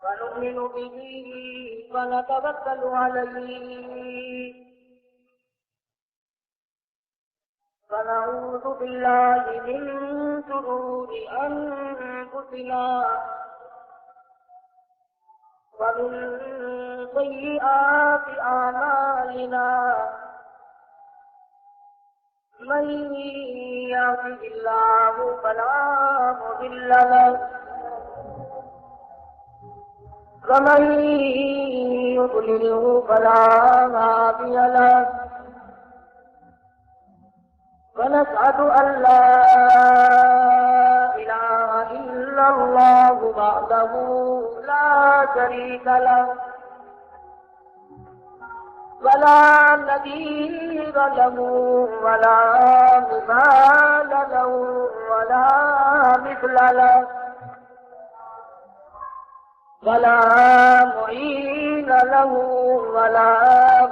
ونؤمن به ونتوكل عليه ونعوذ بالله من شرور أنفسنا ومن سيئات أعمالنا من يهده الله فلا مضل له ومن يضلله فلا هادي له ونشهد أن لا إله إلا الله وحده لا شريك له ولا نظير له ولا مثال له ولا مثل له ولا معين له ولا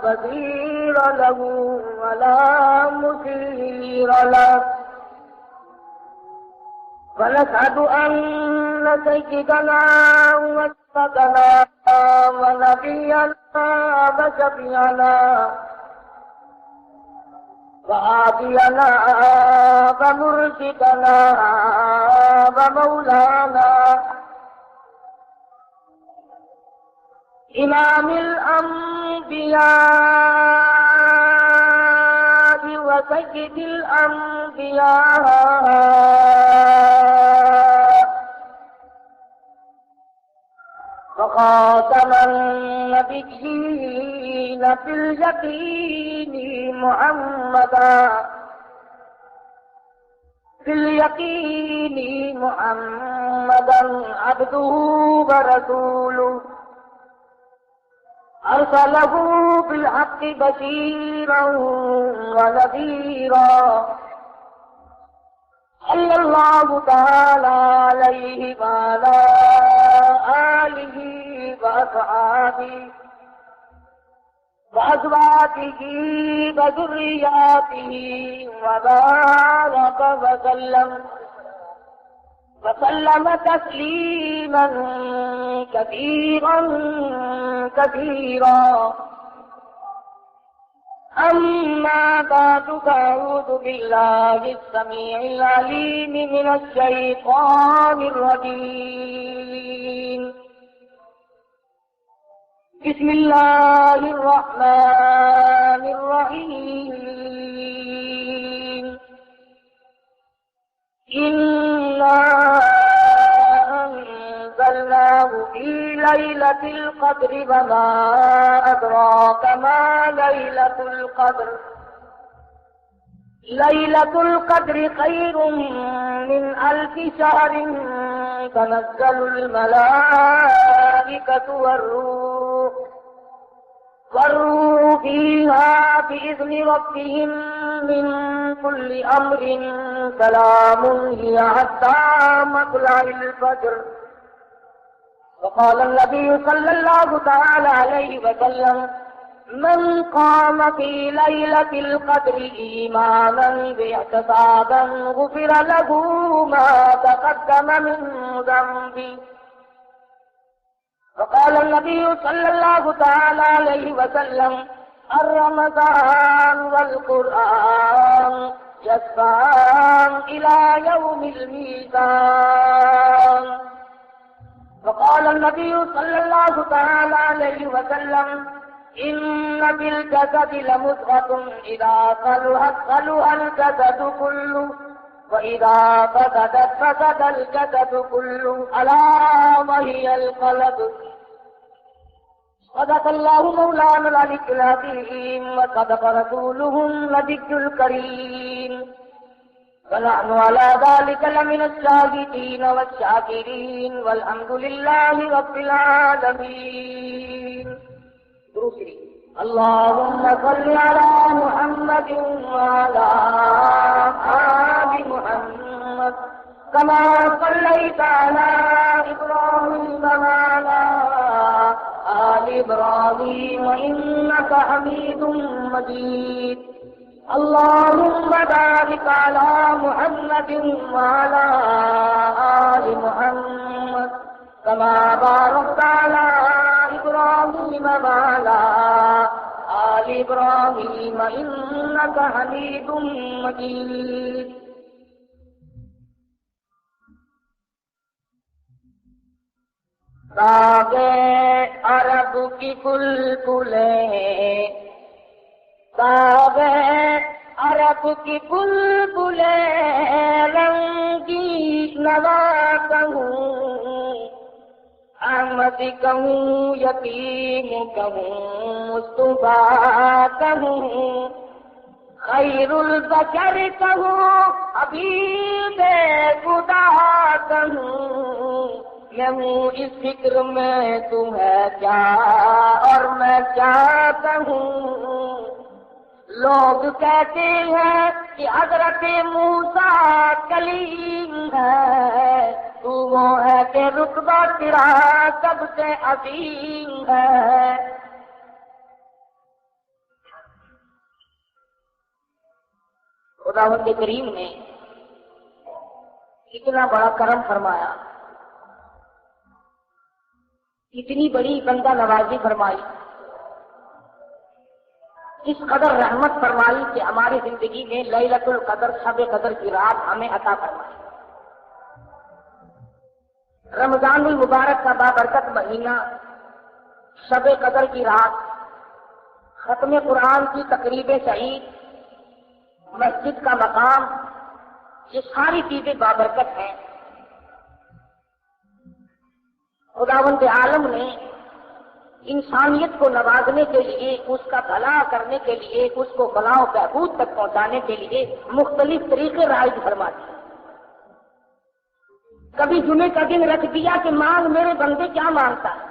بديل له ولا مثير له ونشهد أن سيدنا وسيدنا ونبينا وشفيعنا وهادينا ومرشدنا ومولانا إمام الأنبياء وسيد الأنبياء وخاتم النبيين في اليقين محمدا عبده ورسوله أرسله بالحق بشيرا ونذيرا صلى الله تعالى عليه وعلى آله وأصحابه وأزواجه وذرياته وبارك وسلم تسليما كثيرا كثيرا أما بعد فأعوذ بالله السميع العليم من الشيطان الرجيم بسم الله الرحمن الرحيم إنا أنزلناه في ليلة القدر وما أدراك ما ليلة القدر ليلة القدر خير من 1000 شهر تنزل الملائكة والروح فيها بإذن ربهم من كل أمر سلام هي حتى مطلع الفجر. وقال النبي صلى الله تعالى عليه وسلم من قام في ليلة القدر إيمانا واحتسابا غفر له ما تقدم من ذنبه. وقال النبي صلى الله تعالى عليه وسلم الرمضان والقرآن يشفعان إلى يوم الميزان. وقال النبي صلى الله تعالى عليه وسلم إن في الجسد لمضغة إذا صلحت صلح الجسد كله وإذا فسدت فسد الجسد كله ألا وهي القلب. صدق الله مولانا العلي العظيم وصدق رسوله النبي الكريم ونحن على ذلك لمن الشاهدين والشاكرين والحمد لله رب العالمين. دوسری اللهم صل على محمد وعلى آل محمد كما صليت على إبراهيم وعلى آل إبراهيم إنك حميد مجيد. اللهم بارك على محمد وعلى آل محمد كما باركت على إبراهيم وعلى آل إبراهيم إنك حميد مجيد. راگے عرب کی بلبلیں، راگے عرب کی بلبلیں، رنگی نوا کہوں، احمد کہوں، یتیم کہوں، مصطفیٰ کہوں، خیر البشر کہوں، حبیب خدا کہوں. میں ہوں اس فکر میں تمہیں کیا اور میں کیا کہوں. لوگ کہتے ہیں کہ حضرت موسیٰ کلیم ہے، تو وہ ہے کہ رتبہ تیرا سب سے عظیم ہے. خداوند کریم نے اتنا بڑا کرم فرمایا، اتنی بڑی بندہ نوازی فرمائی، اس قدر رحمت فرمائی کہ ہماری زندگی میں لیلۃ القدر، شب قدر کی رات ہمیں عطا فرمائی. رمضان المبارک کا بابرکت مہینہ، شب قدر کی رات، ختم قرآن کی تقریب سعید، مسجد کا مقام، یہ ساری چیزیں بابرکت ہیں. خداوند عالم نے انسانیت کو نوازنے کے لیے، اس کا بھلا کرنے کے لیے، اس کو فلاح و بہبود تک پہنچانے کے لیے مختلف طریقے رائج فرما دیے. کبھی جمعے کا دن رکھ دیا کہ مانگ میرے بندے کیا مانگتا ہے.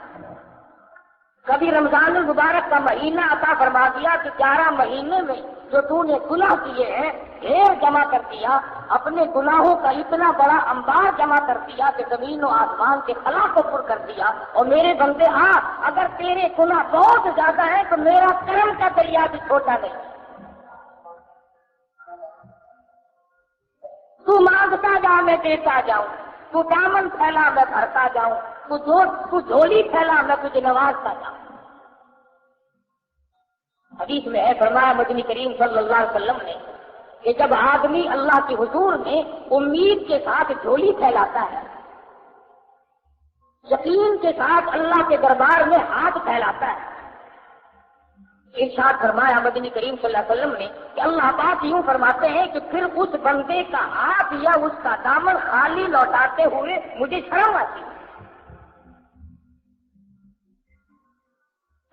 کبھی رمضان المبارک کا مہینہ عطا فرما دیا کہ 11 مہینے میں جو تو نے گناہ کیے ہیں ڈھیر جمع کر دیا، اپنے گناہوں کا اتنا بڑا انبار جمع کر دیا کہ زمین و آسمان کے خلا کو پر کر دیا. اور میرے بندے ہاں، اگر تیرے گناہ بہت زیادہ ہیں تو میرا کرم کا دریا بھی چھوٹا نہیں. تو مانگتا جا میں دیتا جاؤں، تو دامن پھیلا میں بھرتا جاؤں، تو جھولی پھیلا میں تجھے نوازتا جاؤں. حدیث میں ہے، فرمایا مدنی کریم صلی اللہ علیہ وسلم نے کہ جب آدمی اللہ کے حضور میں امید کے ساتھ جھولی پھیلاتا ہے، یقین کے ساتھ اللہ کے دربار میں ہاتھ پھیلاتا ہے، ارشاد فرمایا مدنی کریم صلی اللہ علیہ وسلم نے کہ اللہ پاک یوں فرماتے ہیں کہ پھر اس بندے کا ہاتھ یا اس کا دامن خالی لوٹاتے ہوئے مجھے شرم آتی ہے.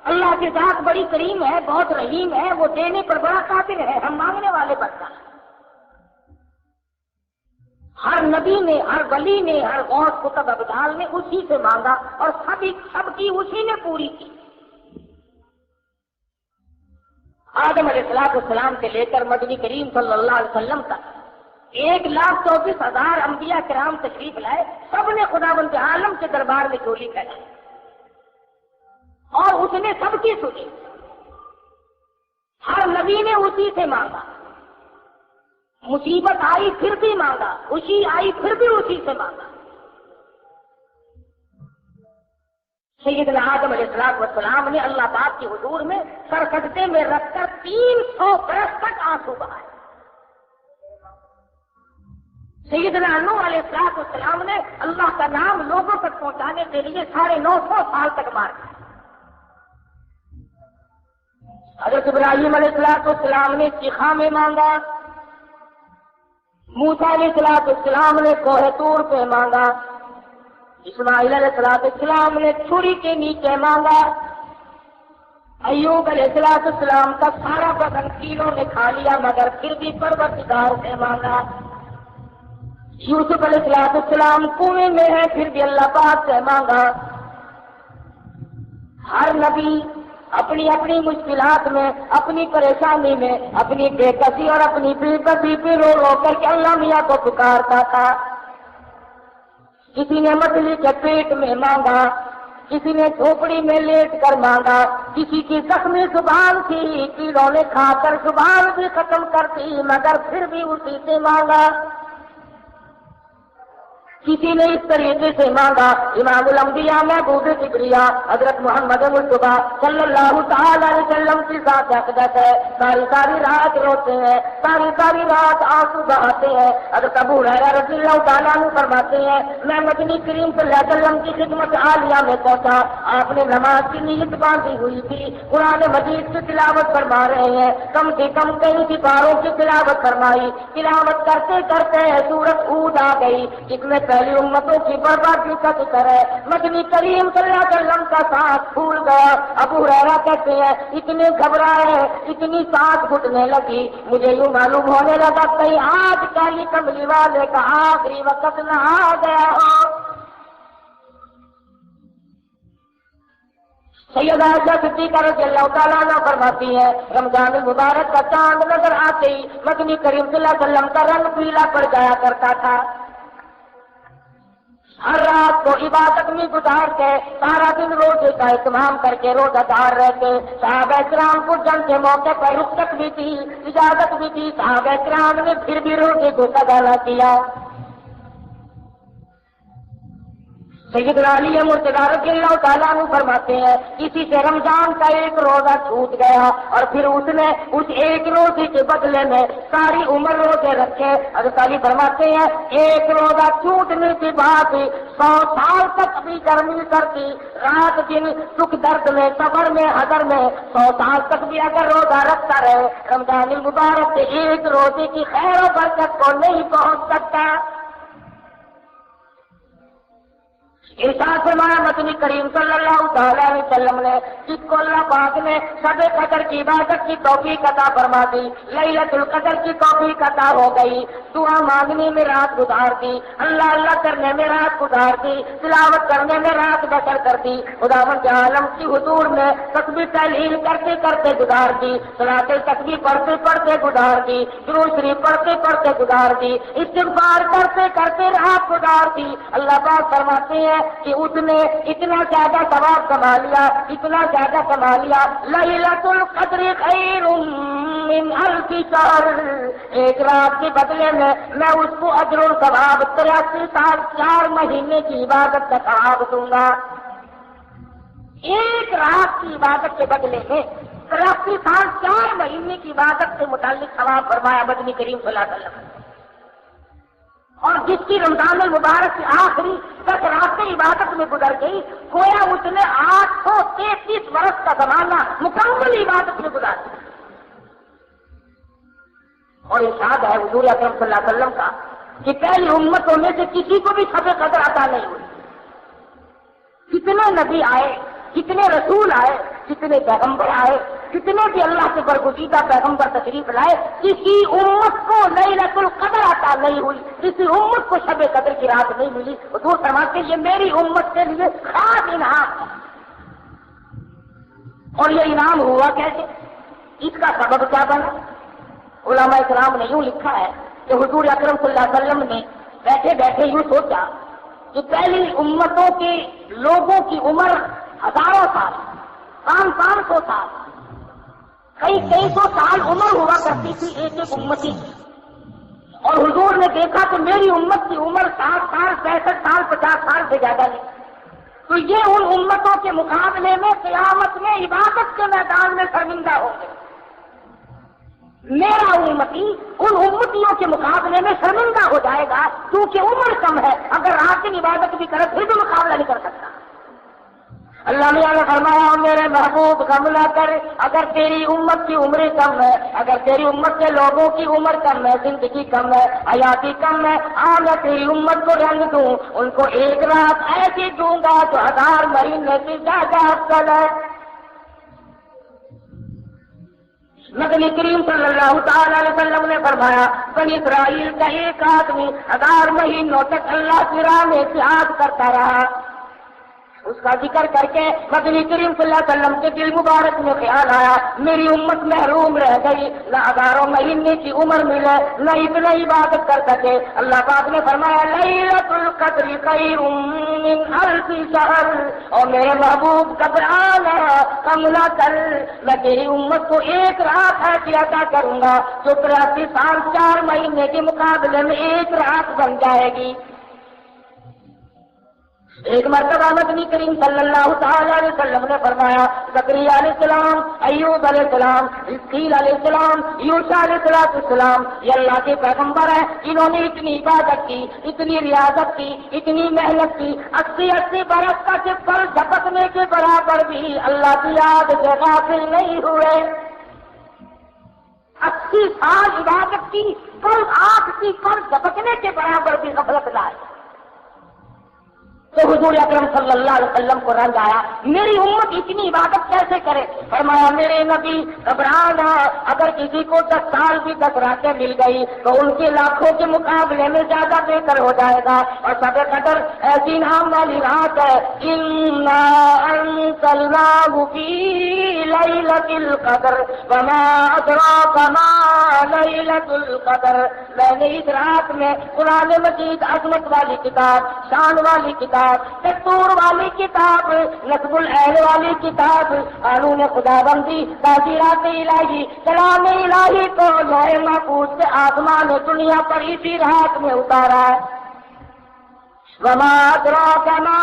اللہ کی ذات بڑی کریم ہے، بہت رحیم ہے، وہ دینے پر بڑا قادر ہے، ہم مانگنے والے بنتا ہے. ہر نبی نے، ہر ولی نے، ہر غوث قطب ابدال نے اسی سے مانگا اور سب کی اسی نے پوری کی. آدم علیہ السلام سے لے کر مدنی کریم صلی اللہ علیہ وسلم تک 1,24,000 انبیاء کرام تشریف لائے، سب نے خداوند عالم کے دربار میں جھولی پھیلائی اور اس نے سب کی سنی. ہر نبی نے اسی سے مانگا، مصیبت آئی پھر بھی مانگا، خوشی آئی پھر بھی اسی سے مانگا. سیدنا آدم علیہ السلام نے اللہ پاک کے حضور میں سر سجدے میں رکھ کر 300 برس تک آنسو بہائے. سیدنا نوح علیہ السلام نے اللہ کا نام لوگوں تک پہنچانے کے لیے 950 سال تک مار دیا. حضرت ابراہیم علیہ السلام نے چیخا میں مانگا، موسیٰ علیہ السلام نے کوہ طور پہ مانگا، اسماعیل علیہ السلام نے چھری کے نیچے مانگا، ایوب علیہ السلام کا سارا بدن کیلوں نے کھا لیا مگر پھر بھی پروردگار سے مانگا. یوسف علیہ السلام کنویں میں ہے پھر بھی اللہ پاک سے مانگا. ہر نبی اپنی اپنی مشکلات میں، اپنی پریشانی میں، اپنی بے کسی اور اپنی بے کسی پہ رو رو کر کے اللہ میاں کو پکارتا تھا. کسی نے مچھلی کے پیٹ میں مانگا، کسی نے جھوپڑی میں لیٹ کر مانگا، کسی کی زخمی زبان تھی، کیڑوں نے کھا کر زبان بھی ختم کر دی مگر پھر بھی اسی سے مانگا. کسی نے اس طریقے سے مانگا، امام الانبیاء محبوب کبریا حضرت محمد مصطفیٰ صلی اللہ تعالی علیہ وسلم کی ذات اقدس ہے، ساری ساری رات روتے ہیں، ساری ساری رات آنسو بہاتے ہیں۔ حضرت ابو ہریرہ رضی اللہ تعالیٰ عنہ فرماتے ہیں میں مدنی کریم صلی اللہ علیہ وسلم کی خدمت عالیہ میں پہنچا، آپ نے نماز کی نیت باندھی ہوئی تھی، قرآن مجید کی تلاوت فرما رہے ہیں، کم سے کم کئی سپاروں کی تلاوت فرمائی، تلاوت کرتے کرتے سورۃ ہود آ گئی جس میں پہلی امتوں کی بربادی کا ذکر ہے۔ مدنی کریم صلی اللہ علیہ وسلم کا سانس پھول گیا۔ ابو ہریرہ کہتے ہیں اتنے گھبرائے، اتنی سانس گھٹنے لگی، مجھے یوں معلوم ہونے لگا کہیں آج کالی کملی والے کا آخری وقت نہ آ گیا ہو۔ سیدہ عائشہ صدیقہ رضی اللہ تعالیٰ عنہ فرماتی ہے رمضان المبارک کا چاند نظر آتے ہی مدنی کریم صلی اللہ علیہ وسلم کا رنگ پیلا پڑ جایا کرتا تھا۔ ہر رات کو عبادت میں گزار کے سارا دن روزے کا اہتمام کر کے روزہ دار رہتے۔ صحابہ کرام کو جنگ کے موقع پر رخصت بھی تھی، اجازت بھی تھی، صحابہ کرام نے پھر بھی روزے کو قضا نہ کیا۔ سیدنا علی مرتضیٰ رضی اللہ تعالیٰ عنہ فرماتے ہیں کسی سے رمضان کا ایک روزہ چھوٹ گیا اور پھر اس نے اس ایک روزے کے بدلے میں ساری عمر روزے رکھے۔ حضرت علی فرماتے ہیں ایک روزہ چھوٹنے کے بعد 100 سال تک بھی گرمی کرتی، رات دن سکھ درد میں، سفر میں، حضر میں 100 سال تک بھی اگر روزہ رکھتا رہے رمضان المبارک سے ایک روزے کی خیر و برکت کو نہیں پہنچ سکتا۔ ارشاد فرمایا مدنی کریم صلی اللہ تعالی علیہ وسلم نے جس کو اللہ پاک نے شب قدر کی عبادت کی توفیق عطا فرما دی، لیلۃ القدر کی توفیق عطا ہو گئی، دعا مانگنے میں رات گزار دی، اللہ اللہ کرنے میں رات گزار دی، تلاوت کرنے میں رات بسر کر دی، خداوند عالم کی حضور میں تسبیح تحلیل کرتے کرتے گزار دی، صلاۃ تسبیح پڑھتے پڑھتے گزار دی، درود شریف پڑھتے پڑھتے گزار دی، استغفار کرتے کرتے رات گزار دی۔ اللہ پاک فرماتے ہیں کہ اس نے اتنا زیادہ ثواب کما لیا، اتنا زیادہ کما لیا، لیلۃ القدر خیر من الف شہر، ایک رات کے بدلے میں اس کو اجر و ثواب 83 سال 4 مہینے کی عبادت کا ثواب دوں گا۔ ایک رات کی عبادت کے بدلے میں 83 سال 4 مہینے کی عبادت سے متعلق ثواب فرمایا مدنی کریم صلی اللہ علیہ وسلم۔ اور جس کی رمضان المبارک کی آخری 10 راتیں عبادت میں گزر گئی گویا اس نے 833 برس کا زمانہ مکمل عبادت میں گزار دیا۔ اور ارشاد ہے حضور اکرم صلی اللہ علیہ وسلم کا کہ پہلی امتوں میں سے کسی کو بھی شب قدر عطا نہیں ہوئی۔ کتنے نبی آئے، کتنے رسول آئے، کتنے پیغمبر آئے، کتنے بھی اللہ سے برگزیدہ پیغمبر تشریف لائے، کسی امت کو لیلۃ القدر عطا نہیں ہوئی، کسی امت کو شب قدر کی رات نہیں ملی۔ حضور فرماتے ہیں یہ میری امت کے لیے خاص انعام ہے۔ اور یہ انعام ہوا کیسے؟ اس کا سبب کیا بنا؟ علماء کرام نے یوں لکھا ہے کہ حضور اکرم صلی اللہ علیہ وسلم نے بیٹھے بیٹھے یوں سوچا کہ پہلی امتوں کے لوگوں کی عمر ہزاروں سال، 500 سال، کئی سو سال عمر ہوا کرتی تھی ایک ایک امتی کی، اور حضور نے دیکھا کہ میری امت کی عمر 60 سال، 65 سال، 50 سال سے زیادہ نہیں، تو یہ ان امتوں کے مقابلے میں قیامت میں عبادت کے میدان میں شرمندہ ہوں گے۔ میرا امتی ان امتیوں کے مقابلے میں شرمندہ ہو جائے گا کیونکہ عمر کم ہے، اگر رات کی عبادت بھی کرے پھر بھی مقابلہ نہیں کر سکتا۔ اللہ نے فرمایا میرے محبوب غم نہ کر، اگر تیری امت کی عمر کم ہے، اگر تیری امت کے لوگوں کی عمر کم ہے، زندگی کم ہے، حیاتی کم ہے، میں تیری امت کو رنگ دوں، ان کو ایک رات ایسی دوں گا جو 1000 مہینے سے زیادہ افضل ہے۔ نبی کریم صلی اللہ تعالی علیہ وسلم نے فرمایا بنی اسرائیل کا ایک آدمی 1000 مہینوں تک اللہ کی راہ میں جہاد کرتا رہا۔ اس کا ذکر کر کے نبی کریم صلی اللہ علیہ وسلم کے دل مبارک میں خیال آیا میری امت محروم رہ گئی، نہ 1000 مہینے کی عمر ملے، نہ اتنا عبادت کر سکے۔ اللہ پاک نے فرمایا لیلۃ القدر خیر من الف شہر، اور میرے محبوب گھبرانا کم نہ کر، میں تیری امت کو ایک رات ایسی عطا کروں گا جو 83 سال 4 مہینے کے مقابلے میں ایک رات بن جائے گی۔ ایک مرتبہ نبی کریم صلی اللہ تعالی علیہ وسلم نے فرمایا زکریا علیہ السلام، ایوب علیہ السلام، اسماعیل علیہ السلام، یوسف علیہ السلام یہ اللہ کے پیغمبر ہیں، انہوں نے اتنی عبادت کی، اتنی ریاضت کی، اتنی محنت کی، 80 برس کا چپل جھپکنے کے برابر بھی اللہ کی یاد سے غافل نہیں ہوئے۔ 80 سال عبادت کی، پر آنکھ کی پر جھپکنے کے برابر بھی غفلت نہ آئی۔ تو حضور اکرم صلی اللہ علیہ وسلم کو رنج آیا، میری امت اتنی عبادت کیسے کرے؟ فرمایا میرے نبی گھبرانا، اگر کسی کو 10 سال بھی 10 راتیں مل گئی تو ان کے لاکھوں کے مقابلے میں زیادہ بہتر ہو جائے گا۔ اور شب قدر ایسی نام والی رات ہے، انا انزلناہ فی لیلۃ القدر وما ادراک ما لیلۃ القدر۔ میں نے اس رات میں قرآن مجید، عظمت والی کتاب، شان والی کتاب، دستور والی کتاب، نصب العین والی کتاب، قانون خدا بندی، تعزیرات الہی، کلام الہی کو لوح محفوظ سے آسمان دنیا پر اسی رات میں اتارا ہے۔ وما ادراک ما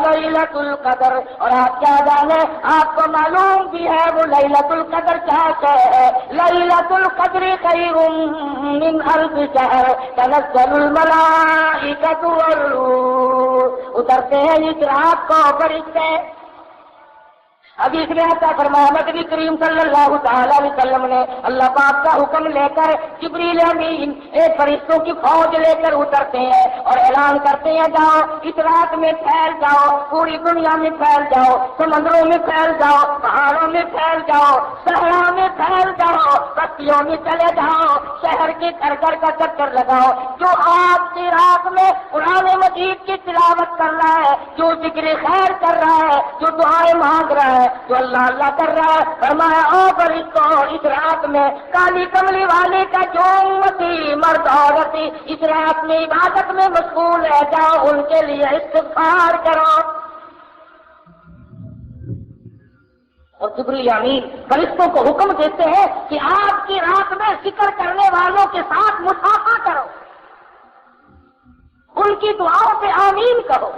لیلۃ القدر، اور آپ کیا جانے، آپ کو معلوم بھی ہے وہ لیلۃ القدر کیا ہے؟ لیلۃ القدر خیر من الف شہر تنزل الملائکۃ والروح، اترتے ہیں اس رات کو فرشتے۔ اب اس میں ایسا فرمایا نبی کریم صلی اللہ تعالی علیہ وسلم نے اللہ پاک کا حکم لے کر جبریل امین ایک فرشتوں کی فوج لے کر اترتے ہیں اور اعلان کرتے ہیں جاؤ اس رات میں پھیل جاؤ، پوری دنیا میں پھیل جاؤ، سمندروں میں پھیل جاؤ، پہاڑوں میں پھیل جاؤ، صحرا میں پھیل جاؤ، بستیوں میں چلے جاؤ، شہر کے گھر گھر کا چکر لگاؤ۔ جو آپ کی رات میں قرآن مجید کی تلاوت کر رہا ہے، جو ذکر خیر کر رہا ہے، جو دعائیں مانگ رہا ہے، جو اللہ اللہ کر رہا ہے، فرمایا او فرشتوں اس رات میں کالی کملی والے کا جو امتی مرد عورت اس رات میں عبادت میں مشغول ہے، جاؤ ان کے لیے استغفار کرو۔ اور جبریل امین فرشتوں کو حکم دیتے ہیں کہ آپ کی رات میں ذکر کرنے والوں کے ساتھ مصافحہ کرو، ان کی دعاؤں پہ آمین کہو۔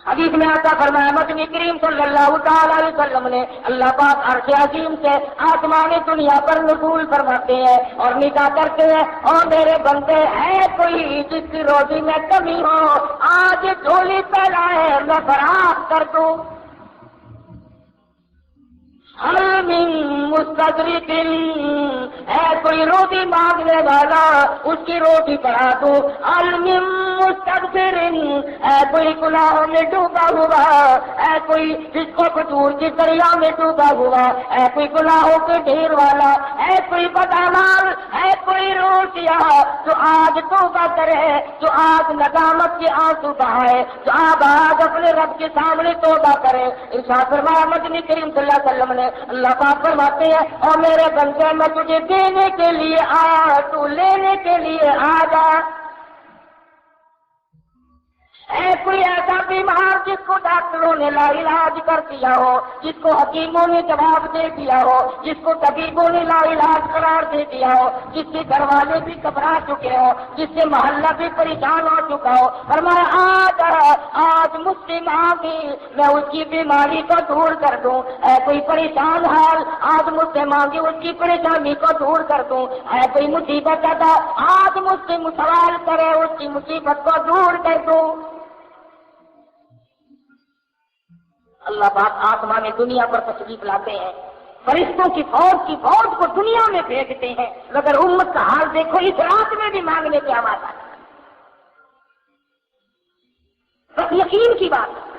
حدیث میں آتا فرمایا نبی کریم صلی اللہ تعالی علیہ وسلم نے اللہ پاک عرش عظیم سے آسمان دنیا پر نزول فرماتے ہیں اور نگاہ کرتے ہیں، اور میرے بندے ہے کوئی جس کی روزی میں کمی ہو، آج جھولی پھیلائے میں فراخ کر دوں۔ حل من مستدرک، ہے کوئی روٹی مانگنے والا اس کی روٹی بڑھا دو۔ حل من مستغفر، ہے کوئی گناہوں میں ڈوبا ہوا، ہے کوئی جس کو کٹور کے دریا میں ڈوبا ہوا، ہے کوئی گناہوں کے ڈھیر والا، ہے کوئی بدعمال، ہے کوئی روٹیا جو آج توبہ کرے، جو آج ندامت کے آنسو بہائے، جو آج اپنے رب کے سامنے توبہ کرے۔ ارشاد فرمایا نبی کریم صلی اللہ علیہ وسلم نے اللہ پاک فرماتے ہیں اور میرے بندے میں تجھے دینے کے لیے آیا، تو لینے کے لیے آ جا۔ ہے کوئی ایسا بیمار جس کو ڈاکٹروں نے لا علاج کر دیا ہو، جس کو حکیموں نے جواب دے دیا ہو، جس کو طبیبوں نے لا علاج قرار دے دیا ہو، جس کے گھر والے بھی گھبرا چکے ہو، جس سے محلہ بھی پریشان ہو چکا ہو، فرمایا آج مجھ سے مانگی میں اس کی بیماری کو دور کر دوں۔ ہے کوئی پریشان حال، آج مجھ سے مانگی اس کی پریشانی کو دور کر دوں۔ ہے کوئی مصیبت ادا، آج مجھ سے سوال کرے اس کی مصیبت کو دور کر دوں۔ اللہ پاک آسمان دنیا پر تشریف لاتے ہیں، فرشتوں کی فوج کو دنیا میں بھیجتے ہیں، مگر امت کا حال دیکھو، اس رات میں بھی مانگنے کی آواز آتی ہے۔ بس یقین کی بات ہے،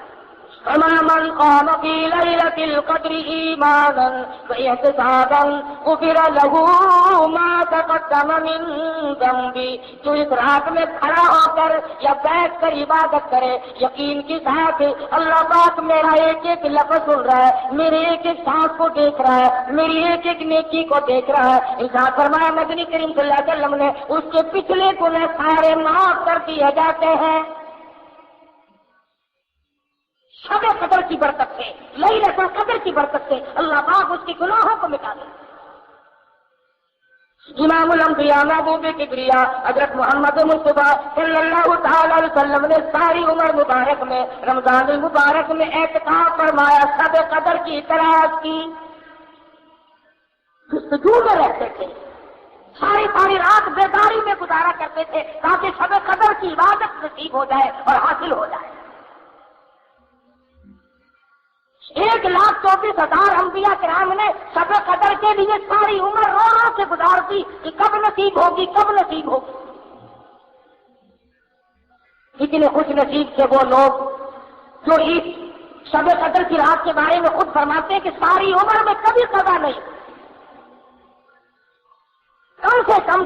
فَمَا مَنْ قَامَ فِي لَيْلَةِ الْقَدْرِ إِيمَانًا وَاحْتِسَابًا غُفِرَ لَهُ مَا تَقَدَّمَ مِنْ ذَنْبِهِ، جو اس رات میں کھڑا ہو کر یا بیٹھ کر عبادت کرے یقین کے ساتھ، اللہ پاک میرا ایک ایک لفظ سن رہا ہے، میرے ایک ایک سانس کو دیکھ رہا ہے، میری ایک ایک نیکی کو دیکھ رہا ہے۔ ارشاد فرمایا نبی کریم صلی اللہ علیہ وسلم نے اس کے پچھلے گناہ سارے معاف کر دیے جاتے ہیں۔ شب قدر کی برکت سے، لیلۃ القدر کی برکت سے اللہ پاک اس کے گناہوں کو مٹا دے۔ امام الانبیاء محبوب کبریا حضرت محمد مصطفیٰ صلی اللہ تعالی علیہ وسلم نے ساری عمر مبارک میں رمضان المبارک میں اعتکاف فرمایا، شب قدر کی تلاش کی، جستجو میں رہتے تھے، ساری رات بیداری میں گزارا کرتے تھے تاکہ شب قدر کی عبادت نصیب ہو جائے اور حاصل ہو جائے۔ 1,24,000 انبیاء کرام نے شب قدر کے لیے ساری عمر رو رو کے گزار دی کہ کب نصیب ہوگی، کب نصیب ہوگی۔ اتنے خوش نصیب تھے وہ لوگ جو اس شب قدر کی رات کے بارے میں خود فرماتے ہیں کہ ساری عمر میں کبھی قضا نہیں،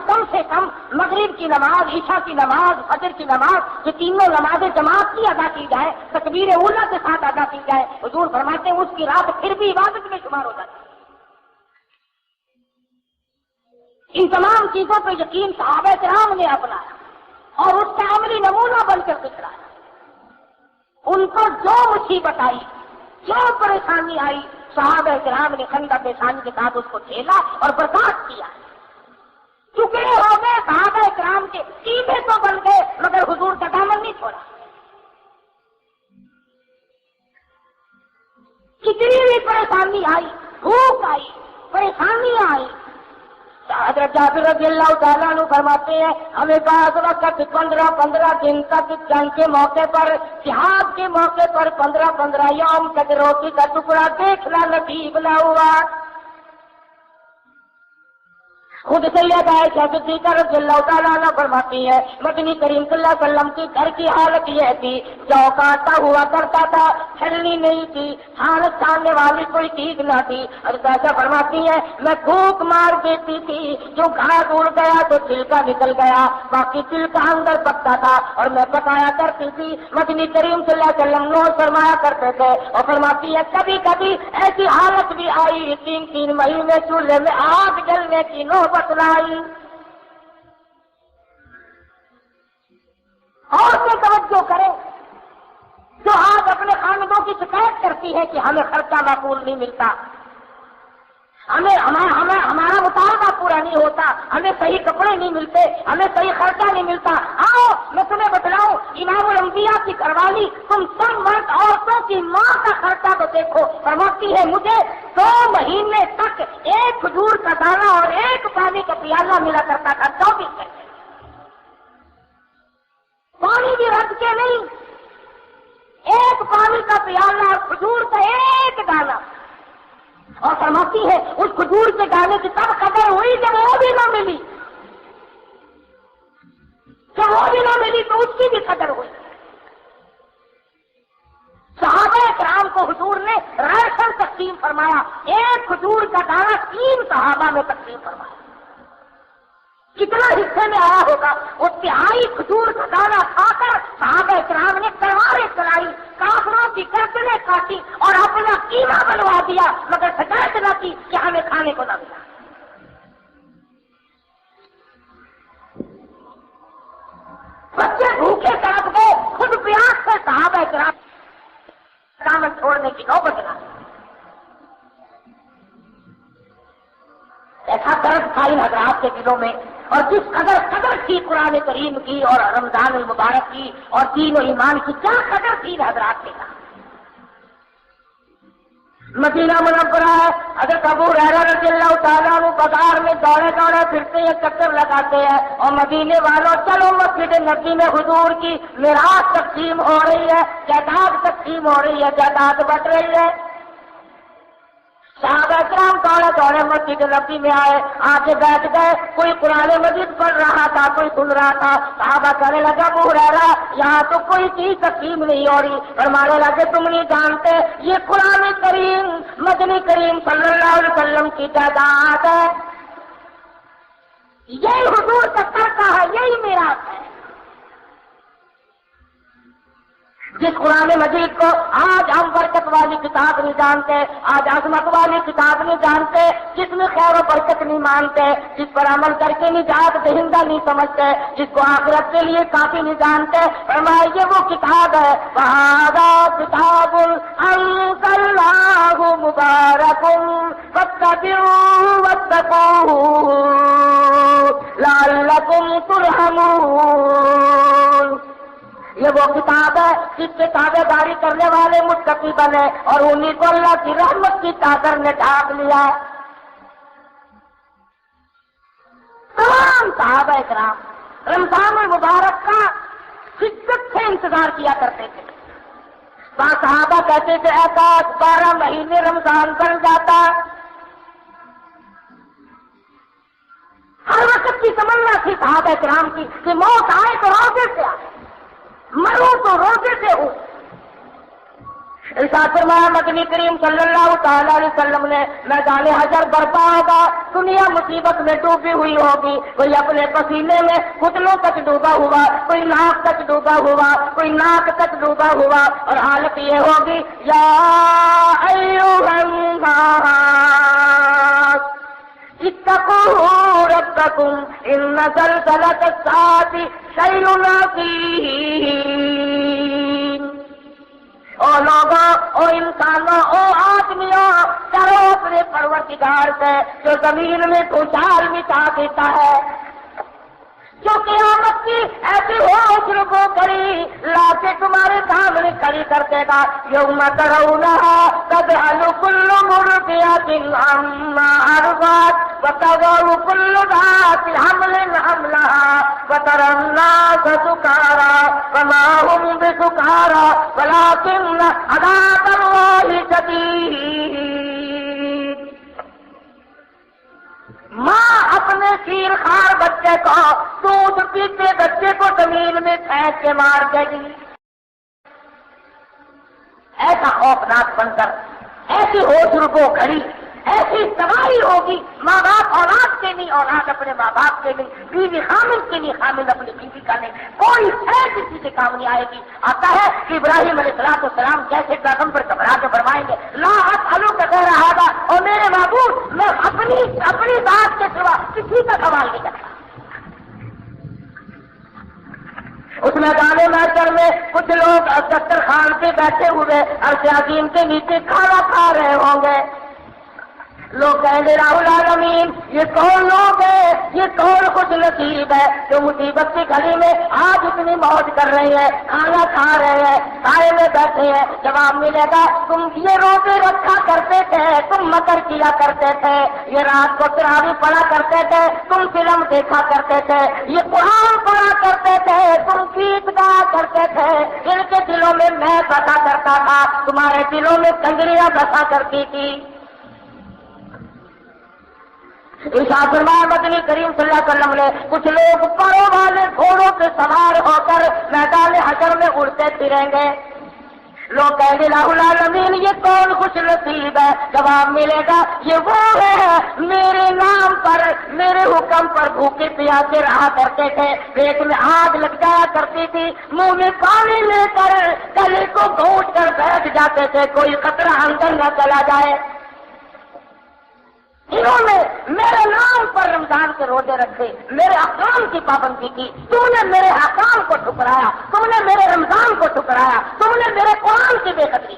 کم سے کم مغرب کی نماز، عشاء کی نماز، فجر کی نماز، یہ تینوں نمازیں جماعت کی ادا کی جائے، تکبیر اولیٰ کے ساتھ ادا کی جائے، حضور فرماتے ہیں اس کی رات پھر بھی عبادت میں شمار ہو جاتی ہے۔ ان تمام چیزوں پہ یقین صحابہ کرام نے اپنایا اور اس کا عملی نمونہ بن کر دکھلایا۔ ان پر جو مصیبت آئی، جو پریشانی آئی، صحابہ کرام نے خندہ پیشانی کے ساتھ اس کو جھیلا اور برداشت کیا۔ چکے ہو گئے صحابہ کرام کے، سیدھے تو بن گئے مگر حضور کا دامن نہیں چھوڑا۔ کتنی بھی پریشانی آئی، بھوک آئی، پریشانیاں آئی، حضرت جابر رضی اللہ تعالیٰ عنہ فرماتے ہیں ہمیں بعض وقت 15 دن تک جنگ کے موقع پر، جہاد کے موقع پر 15 یوم تک روٹی کا ٹکڑا دیکھنا نصیب نہ ہوا۔ خود سیدہ عائشہ صدیقہ رضی اللہ تعالیٰ عنہ فرماتی ہے مدنی کریم صلی اللہ علیہ وسلم کی گھر کی حالت یہ تھی، جو کاٹا ہوا کرتا تھا، چھلنی نہیں تھی، حالت چھاننے والی کوئی چیز نہ تھی۔ حضرت عائشہ فرماتی ہے میں پھونک مار دیتی تھی، جو گھاس اڑ گیا تو چھلکا نکل گیا، باقی چھلکا اندر پکتا تھا اور میں پکایا کرتی تھی۔ مدنی کریم صلی اللہ علیہ وسلم نوش فرمایا کرتے تھے اور فرماتی ہے کبھی کبھی ایسی حالت بھی آئی 3 مہینے چولہے میں آگ جلنے کی نوبت لائی۔ اور سے توجہ کریں جو آج اپنے خاندوں کی شکایت کرتی ہے کہ ہمیں خرچہ معقول نہیں ملتا، ہمارا مطالبہ پورا نہیں ہوتا، ہمیں صحیح کپڑے نہیں ملتے، ہمیں صحیح خرچہ نہیں ملتا۔ آؤ میں تمہیں بتلاؤں امام الانبیاء کی کروالی، تم سب مرد عورتوں کی ماں کا خرچہ تو دیکھو۔ فرماتی ہے مجھے 2 مہینے تک ایک کھجور کا دانہ اور ایک پانی کا پیالہ ملا کرتا تھا، 24 گھنٹے پانی بھی رکھ کے نہیں، ایک پانی کا پیالہ اور کھجور کا ایک دانہ۔ اور فرماتی ہے اس کھجور کے دانے کی تب قدر ہوئی جب وہ بھی نہ ملی، جب وہ بھی نہ ملی تو اس کی بھی قدر ہوئی۔ صحابہ کرام کو حضور نے راشن تقسیم فرمایا، ایک کھجور کا دانہ 3 صحابہ میں تقسیم فرمایا۔ کتنا حصے میں آیا ہوگا؟ وہ 3/4 کھجور کا دانہ کھا کر صحابہ کرام نے تلواریں چلائی، کافروں کی گردنیں کاٹی اور اپنا قیمہ بنوا دیا، مگر شکایت نہ کی کہ ہمیں کھانے کو نہ ملا۔ بچے بھوکے تڑپ گئے، خود پیاس سے صحابہ کرام دامن چھوڑنے کی نوبت نہ۔ ایسا درد تھا ان حضرات کے دلوں میں، اور جس قدر تھی قرآن کریم کی اور رمضان المبارک کی اور دین و ایمان کی، کیا قدر تھی ان حضرات کے ساتھ۔ مدینہ منورہ ہے، حضرت ابو ہریرہ رضی اللہ تعالیٰ عنہ بازار میں دوڑے پھرتے ہیں، چکر لگاتے ہیں اور مدینے والوں چلو مسجد نبی میں حضور کی میراث تقسیم ہو رہی ہے، جائیداد تقسیم ہو رہی ہے، جائیداد بٹ رہی ہے۔ صحابہ کرام دوڑے مسجد نبی میں آئے، آگے بیٹھ گئے، کوئی قرآن مجید پڑھ رہا تھا، کوئی سن رہا تھا۔ صحابہ کہنے لگا ابو ہریرہ یہاں تو کوئی چیز تقسیم نہیں ہو رہی، فرمانے لگے تم نہیں جانتے یہ قرآن کریم مدنی کریم صلی اللہ علیہ وسلم کی جائیداد ہے، یہی حضور کا ترکہ ہے، یہی میراث ہے۔ جس قرآن مجید کو آج ہم برکت والی کتاب نہیں جانتے، آج عظمت والی کتاب نہیں جانتے، جس میں خیر و برکت نہیں مانتے، جس پر عمل کر کے نجات دہندہ نہیں سمجھتے، جس کو آخرت کے لیے کافی نہیں جانتے، فرمایا یہ وہ کتاب ہے وَهَذَا كِتَابٌ أَنزَلْنَاهُ مُبَارَكٌ فَاتَّبِعُوهُ وَاتَّقُوهُ صحابہ جس سے تابع داری کرنے والے متقی بنے اور انہیں کو اللہ کی رحمت کی چادر نے ڈھانپ لیا. تمام صحابہ کرام رمضان المبارک کا شدت سے انتظار کیا کرتے تھے. صحابہ کہتے تھے اے کاش 12 مہینے رمضان بن جاتا. ہر وقت کی تمنا تھی صحابہ کرام کی کہ موت آئے تو روزے سے آئے, مروں تو روزے سے ہو. ارشاد فرمایا مدنی کریم صلی اللہ تعالی علیہ وسلم نے میدان حشر برپا ہوگا, دنیا مصیبت میں ڈوبی ہوئی ہوگی, کوئی اپنے پسینے میں گھٹنوں تک ڈوبا ہوا, کوئی ناک تک ڈوبا ہوا, کوئی ناک تک ڈوبا ہوا, اور حالت یہ ہوگی یا ایھا الناس اتقوا ربکم ان زلزلۃ الساعۃ شیء عظیم. او لوگوں, او انسانوں, او آدمیوں, ڈرو اپنے پروردگار سے جو زمین میں بھوچال مچا دیتا ہے, جو قیامت کی ایسی ہو کو کری لا کے تمہارے سامنے کھڑی کر دے گا. یوم ترونھا تذہل کل مرضعۃ عما ارضعت وتضع کل ذات حمل حملها وترى الناس سکارى وما هم بسکارى ولكن عذاب الله شدید. ماں اپنے شیر خار بچے کو, دودھ پیتے بچے کو زمین میں پھینک کے مار دے گی. ایسا خوفناک منظر, ایسی ہوش ربو گھڑی, ایسی تباہی ہوگی. ماں باپ اولاد کے نہیں, اولاد اپنے ماں باپ کے نہیں, بیوی خامد کے نہیں, خامد اپنی بیوی کا نہیں, کوئی ہے کسی کے کام نہیں آئے گی. آتا ہے کہ ابراہیم علیہ السلام جیسے پیغمبر گھبرا کے فرمائیں گے لا اسألک غیر ھذا, اور میرے معبود میں اپنی ذات کے سوا کسی کا سوال نہیں کرتا. اس میدان محشر میں کچھ لوگ دسترخوان پہ بیٹھے ہوئے عرش عظیم کے نیچے کھانا کھا رہے ہوں گے. لوگ کہیں گے رب العالمین یہ کون لوگ ہیں, یہ کون خوش نصیب ہے جو مصیبت کی گھڑی میں آج اتنی موج کر رہے ہیں, کھانا کھا رہے ہیں, سائے میں بیٹھے ہیں. جواب ملے گا تم یہ روزے رکھا کرتے تھے, تم مکر کیا کرتے تھے, یہ رات کو تراویح پڑھا کرتے تھے, تم فلم دیکھا کرتے تھے, یہ قرآن پڑھا کرتے تھے, تم گیت گایا کرتے تھے. ان کے دلوں میں میں بسا کرتا تھا, تمہارے دلوں میں کنجریاں بسا کرتی تھی. ارشاد فرمایا مدنی کریم صلی اللہ علیہ وسلم نے کچھ لوگ پروں والے گھوڑوں پہ سوار ہو کر میدان حشر میں اڑتے پھریں گے. لوگ کہیں گے الہ العالمین یہ کون خوش نصیب ہے. جواب ملے گا یہ وہ ہے میرے نام پر, میرے حکم پر بھوکے پیاسے رہا کرتے تھے, پیٹ میں آگ لگ جایا کرتی تھی, منہ میں پانی لے کر گلے کو گھونٹ کر بیٹھ جاتے تھے, کوئی خطرہ اندر نہ چلا جائے. انہوں نے میرے نام پر رمضان کے روزے رکھے, میرے احکام کی پابندی کی. تم نے میرے احکام کو ٹھکرایا, تم نے میرے رمضان کو ٹھکرایا, تم نے میرے قرآن کی بے قدری.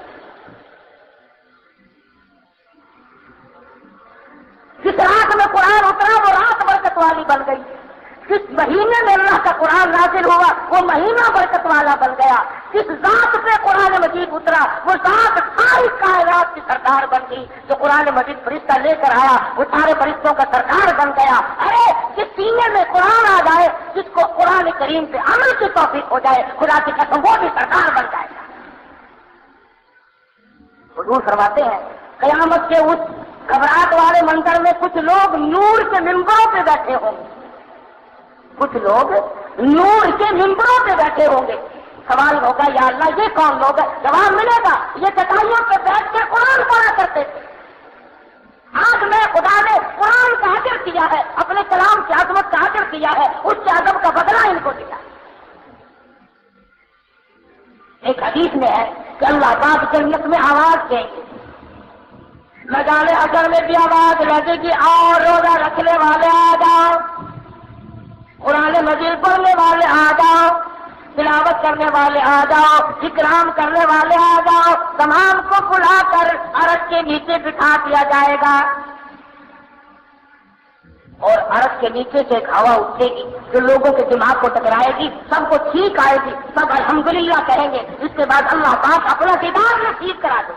جس رات میں قرآن اترا وہ رات برکت والی بن گئی. جس مہینے میں اللہ کا قرآن نازل ہوا وہ مہینہ برکت والا بن گیا. جس ذات پہ قرآن مجید اترا وہ ذات ساری کائنات کی سردار بن گئی. جو قرآن مجید فرشتہ لے کر آیا وہ سارے فرشتوں کا سردار بن گیا. ارے جس سینے میں قرآن آ جائے, جس کو قرآن کریم پہ عمل کی توفیق ہو جائے, خدا کی قسم وہ بھی سردار بن جائے گا. حضور فرماتے ہیں قیامت کے اس گھبراہٹ والے منظر میں کچھ لوگ نور کے ممبروں پہ بیٹھے ہوں گے, کچھ لوگ نور کے ممبروں پہ بیٹھے ہوں گے. سوال ہوگا یا اللہ یہ کون لوگ ہے؟ جواب ملے گا یہ چٹائیوں پہ بیٹھ کے قرآن پڑھا کرتے تھے. آج میں خدا نے قرآن کا اجر کیا ہے, اپنے کلام کی عظمت کا اجر کیا ہے, اس کے ادب کا بدلہ ان کو دیا. ایک حدیث میں ہے کہ اللہ پاک جنت میں آواز دیں گے, میدان حشر میں بھی آواز لگے گی اور روزہ رکھنے والے آ جاؤ, قرآن مجید پڑھنے والے آ جاؤ, تلاوت کرنے والے آ جاؤ, اکرام کرنے والے آ جاؤ. تمام کو بلا کر عرش کے نیچے بٹھا دیا جائے گا. اور عرش کے نیچے سے ایک ہوا اٹھے گی جو لوگوں کے دماغ کو ٹکرائے گی، سب کو ٹھیک آئے گی، سب الحمدللہ کہیں گے، اس کے بعد اللہ پاک اپنا دیدار میں ٹھیک کرا دے گی۔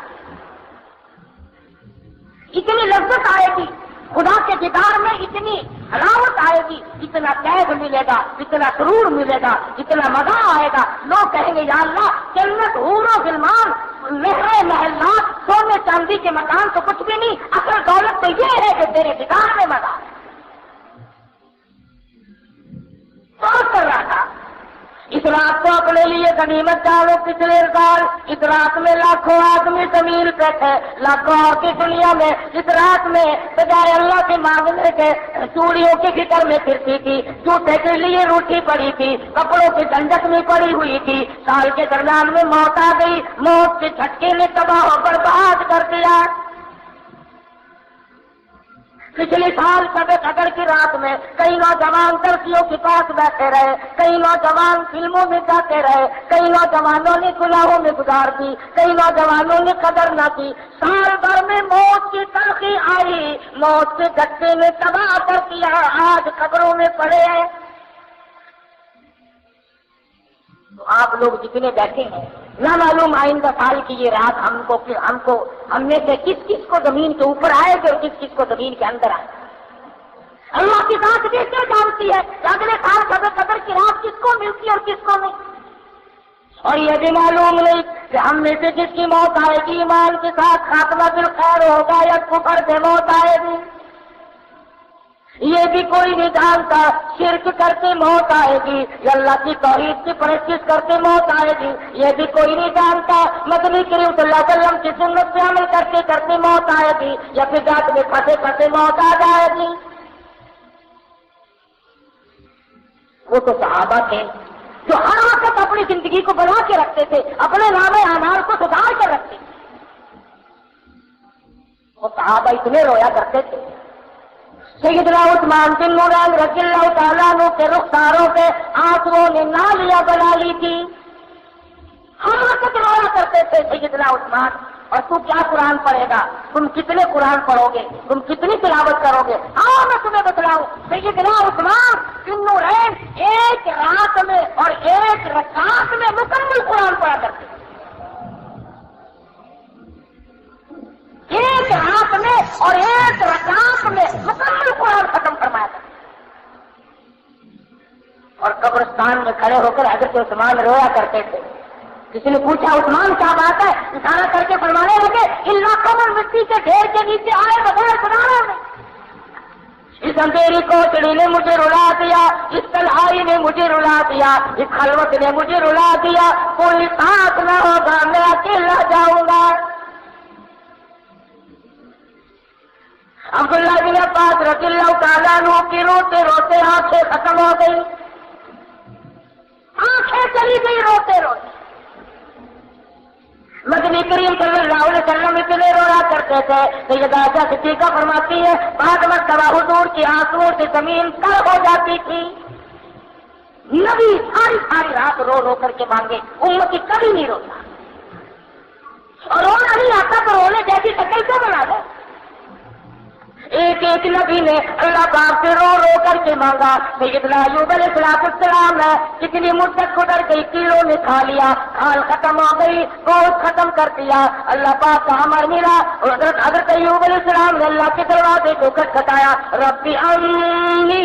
اتنی لذت آئے گی خدا کے دیدار میں، اتنی حلاوت آئے گی، اتنا قید ملے گا، اتنا سرور ملے گا، اتنا مزہ آئے گا، لوگ کہیں گے یا اللہ جنت حور و غلمان مہریں محلات سونے چاندی کے مکان تو کچھ بھی نہیں، اصل دولت تو یہ ہے کہ تیرے دیدار میں مزہ ہے۔ کر رہا تھا اس رات کو اپنے لیے غنیمت ڈالو، پچھلے سال اس رات میں لاکھوں آدمی زمین پہ تھے، لاکھوں کی دنیا میں اس رات میں بجائے اللہ کے مانگنے کے چوڑیوں کی فکر میں پھرتی تھی، جوتے کے لیے روٹھی پڑی تھی، کپڑوں کی جھنجٹ میں پڑی ہوئی تھی، سال کے درمیان میں موت آ گئی، موت کے جھٹکے نے تباہ و برباد کر دیا۔ پچھلے سال شب قدر کی رات میں کئی نوجوان درسیوں کے پاس بیٹھے رہے، کئی نوجوان فلموں میں جاتے رہے، کئی نوجوانوں نے گناہوں میں گزار دی، کئی نوجوانوں نے قدر نہ کی، سال بھر میں موت کی تلخی آئی، موت کے گٹے میں تباہ کر دیا، آج قبروں میں پڑے ہیں۔ تو آپ لوگ جتنے بیٹھے ہیں نہ معلوم آئندہ سال کی یہ رات ہم میں سے کس کس کو زمین کے اوپر آئے گی اور کس کس کو زمین کے اندر آئے گی۔ اللہ کی ذات دیکھتے جانتی ہے کہ اگلے سال شب قدر کی رات کس کو ملتی ہے اور کس کو نہیں، اور یہ بھی معلوم نہیں کہ ہم میں سے جس کی موت آئے گی ایمان کے ساتھ خاتمہ بالخیر ہوگا یا کفر سے موت آئے گی، یہ بھی کوئی نہیں جانتا، شرک کرتے موت آئے گی یا اللہ کی توحید کی پرستش کرتے موت آئے گی، یہ بھی کوئی نہیں جانتا، مدنی کریم صلی اللہ علیہ وسلم کی سنت پہ عمل کرتے کرتے موت آئے گی یا پھر جات میں پھنسے پھنسے موت آ جائے گی۔ وہ تو صحابہ تھے جو ہر وقت اپنی زندگی کو بنا کے رکھتے تھے، اپنے نام اعمال کو سدھار کر رکھتے تھے۔ وہ صحابہ اتنے رویا کرتے تھے، سیدنا عثمان بن نورین رضی اللہ تعالیٰ عنہ کے رخساروں پہ آنسوؤں نے نالیاں بنا لی تھی، ہر وقت رویا کرتے تھے سیدنا عثمان۔ اور تو کیا قرآن پڑھے گا، تم کتنے قرآن پڑھو گے، تم کتنی تلاوت کرو گے، آؤ میں تمہیں بتلاؤں۔ سیدنا عثمان بن نورین ایک رات میں اور ایک رکعت میں مکمل قرآن پڑھا کرتے تھے، ایک رات میں اور ایک رکعت میں مکمل قرآن ختم فرمایا تھا۔ اور قبرستان میں کھڑے ہو کر حضرت عثمان رویا کرتے تھے۔ کسی نے پوچھا عثمان کیا بات ہے، اشارہ کر کے فرمانے لگے اللہ قبر مٹی کے ڈھیر کے نیچے آئے بغیر سنانا میں، اس اندھیری کوٹڑی نے مجھے رلا دیا، اس تنہائی نے مجھے رلا دیا، اس خلوت نے مجھے رلا دیا، کوئی ساتھ نہ ہوگا میں اکیلا جاؤں گا۔ عبداللہ بن عباس رضی اللہ تعالیٰ عنہ کی روتے روتے آنکھیں ختم ہو گئی، آنکھیں چلی گئی روتے روتے۔ مدنی کریم صلی اللہ علیہ وسلم اتنے رویا کرتے تھے، سیدہ عائشہ صدیقہ فرماتی ہے بعد مرتبہ حضور کی آنسوؤں سے زمین تر ہو جاتی تھی، نبی ساری رات رو رو کر کے مانگے، امتی کبھی نہیں روتا، اور رونا نہیں آتا تو رونے جیسی شکل سے بنا دے۔ ایک ایک نبی نے اللہ پاک سے رو رو کر کے مانگا، سیدنا ایوب علیہ السلام ہے کتنی مدت گزر گئی، کیڑوں نے کھا لیا، کھال ختم ہو گئی، گوشت ختم کر دیا، اللہ پاک کا امر ملا، حضرت ایوب علیہ السلام نے اللہ کے دروازے کو کھٹکھٹایا، ربی انی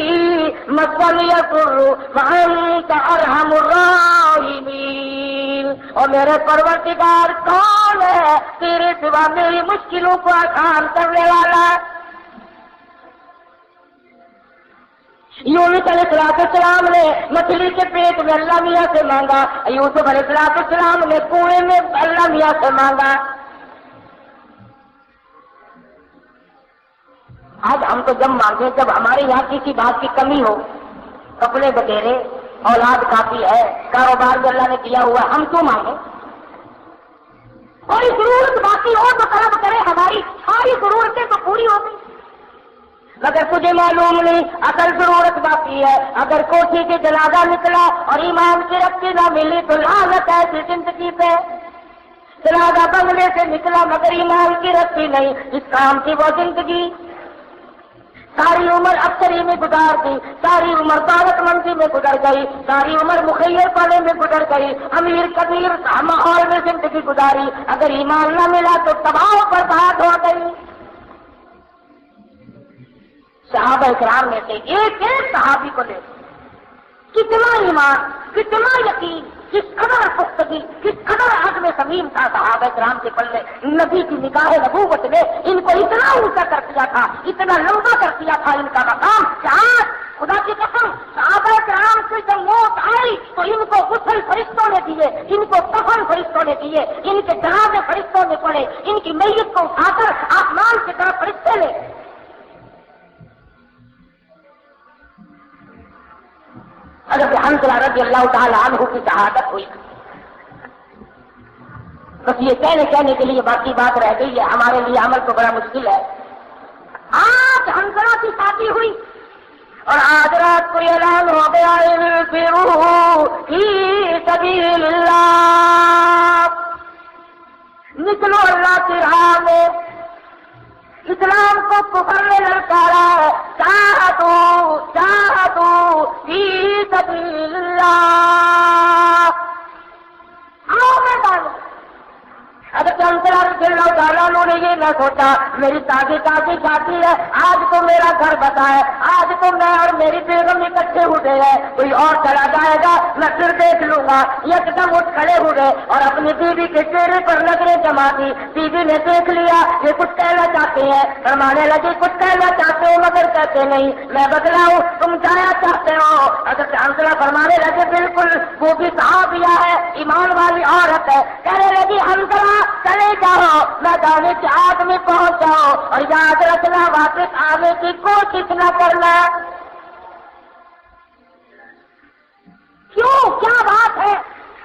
مسنی الضر وانت ارحم الراحمین، اور میرے پروردگار کون ہے تیرے سوا میری مشکلوں کو آسان کرنے والا۔ یونس علیہ السلام نے مچھلی کے پیٹ میں اللہ میاں سے مانگا، یوسف علیہ السلام نے کنویں میں اللہ میاں سے مانگا۔ آج ہم تو جب مانگے جب ہمارے یہاں کسی بات کی کمی ہو، کپڑے بٹیرے، اولاد کافی ہے، کاروبار بھی اللہ نے دیا ہوا، ہم کیوں مانگے؟ کوئی ضرورت باقی ہو تو طلب کرے، ہماری ساری ضرورتیں تو پوری ہو گئی، مگر تجھے معلوم نہیں اصل ضرورت باقی ہے۔ اگر کوٹھی کے جنازہ نکلا اور ایمان کی رکھی نہ ملی تو لعنت ہے ایسی زندگی پہ، جنازہ بنگلے سے نکلا مگر ایمان کی رکھی نہیں، اس کام کی وہ زندگی، ساری عمر افسری میں گزار دی، ساری عمر دعوت مندی میں گزر گئی، ساری عمر مخیر پانے میں گزر گئی، امیر کبیر ماحول میں زندگی گزاری، اگر ایمان نہ ملا تو تباہ برباد ہو گئی۔ صحابہ کرام میں سے ایک ایک صحابی کو لے کتنا ایمان، کتنا یقین، کس قدر پختگی، کس قدر عزم صمیم تھا صحابہ کرام کے پلے۔ نبی کی نگاہ نبوت نے ان کو اتنا اونچا کر دیا تھا، اتنا لمبا کر دیا تھا ان کا مقام کہ آج خدا کی قسم صحابہ کرام سے جب موت آئی تو ان کو غسل فرشتوں نے دیے، ان کو کفن فرشتوں نے دیے، ان کے جنازے فرشتوں نے پڑے، ان کی میت کو اٹھا کر آسمان کی طرف فرشتے لے۔ حضرت حنظلہ رضی اللہ تعالیٰ عنہ کی شہادت ہوئی، بس یہ کہنے کے لیے باقی بات رہ گئی ہے، ہمارے لیے عمل تو بڑا مشکل ہے۔ آج حنظلہ کی شادی ہوئی اور آج رات کو اعلان ہو گیا انفروا فی سبیل اللہ، نکلو اللہ کی راہ میں۔ اسلام کو کفر میں للکارا ہے، جاہدوا فی سبیل اللہ، آؤ میدان میں۔ حضرت حنظلہ رضی اللہ تعالیٰ نے یہ نہ سوچا میری تازی شادی ہے، آج تو میرا گھر بتا ہے، آج تو میں اور میری بیگم اکٹھے ہوئے ہیں، کوئی اور چلا جائے گا میں پھر دیکھ لوں گا۔ یک دم اٹھ کھڑے ہوئے اور اپنی بیوی کے چہرے پر نظریں جما دی۔ بیوی نے دیکھ لیا یہ کچھ کہنا چاہتے ہیں، فرمانے لگے کچھ کہنا چاہتے ہو مگر کہتے نہیں، میں بدلا ہوں تم جانا چاہتے ہو۔ حضرت حنظلہ فرمانے لگے بالکل، وہ بھی صحابیہ ہے، ایمان والی عورت ہے۔ کہنے لگی حنظلہ چلے جاؤ، میدان جہاد میں پہنچ جاؤ اور یاد رکھنا واپس آنے کی کوشش نہ کرنا۔ کیوں؟ کیا بات ہے؟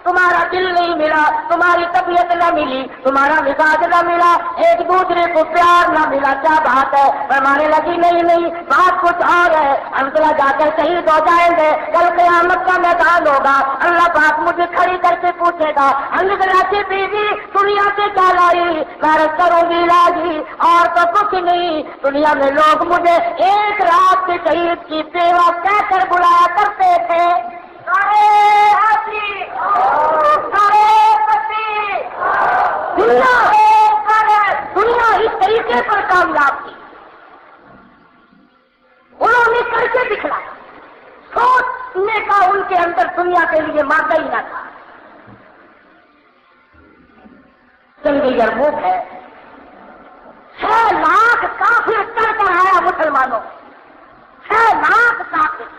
تمہارا دل نہیں ملا، تمہاری طبیعت نہ ملی، تمہارا مزاج نہ ملا، ایک دوسرے کو پیار نہ ملا، کیا بات ہے؟ فرمانے لگی نہیں بات کچھ اور ہے، حنظلہ جا کر شہید ہو جائیں گے، کل قیامت کا میدان ہوگا، اللہ پاک مجھے کھڑی کر کے پوچھے گا حنظلہ کی بیوی دنیا سے کیا لائی؟ میں کروں گی لاجی اور تو کچھ نہیں، دنیا میں لوگ مجھے ایک رات کے شہید کی بیوہ کہہ کر بلایا کرتے تھے۔ دنیا اس طریقے پر کامیاب تھی، انہوں نے کر کے دکھلایا، سوچنے کا ان کے اندر دنیا کے لیے مادہ ہی نہ تھا۔ جنگ یرموک ہے، 6 لاکھ کافر چڑھ کر آیا مسلمانوں، 6 لاکھ کافر،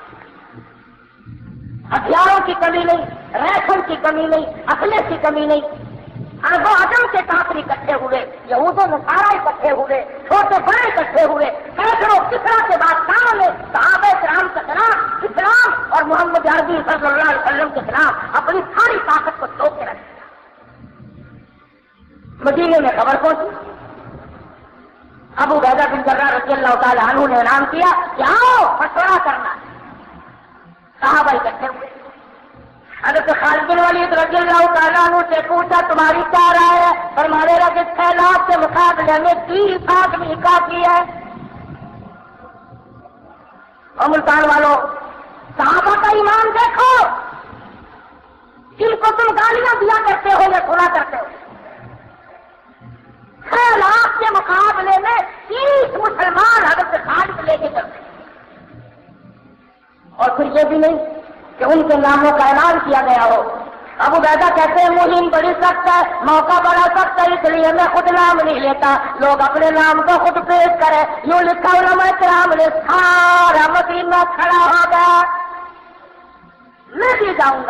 ہتھیاروں کی کمی نہیں، ریشن کی کمی نہیں، اسلحے کی کمی نہیں، ارب و عجم کے کافر اکٹھے ہوئے، یہود و نصارا اکٹھے ہوئے، چھوٹے بڑے اکٹھے ہوئے، کیسروں کسرا کے بادشاہوں نے صحابہ کرام کے خلاف، اسلام اور محمد عربی صلی اللہ علیہ وسلم کے خلاف اپنی ساری طاقت کو ٹوک کے رکھ دیا۔ مدینے میں خبر پہنچی، ابو عبیدہ بن جراح رضی اللہ تعالیٰ عنہ نے اعلان کیا کہ آؤ مشورہ کرنا۔ صحابہ اکٹھے ہوئے، حضرت خالد بن ولید رضی اللہ تعالیٰ عنہ سے پوچھا تمہاری کیا رائے ہے؟ فرمانے لگے 6 لاکھ کے مقابلے میں 30 آدمی کافی ہے۔ اور ملتان والوں صحابہ کا ایمان دیکھو، جن کو تم گالیاں دیا کرتے ہو یا سنا کرتے ہو، 6 لاکھ کے مقابلے میں 30 مسلمان حضرت خالد لے کے چلتے، اور پھر یہ بھی نہیں کہ ان کے ناموں کا اعلان کیا گیا ہو۔ ابو عبیدہ کہتے ہیں مہم بڑی سخت ہے، موقع بڑا سخت ہے، اس لیے میں خود نام نہیں لیتا، لوگ اپنے نام کو خود پیش کرے۔ یوں لکھا علماء کرام نے سارا مدینہ کھڑا ہو گیا، میں بھی جاؤں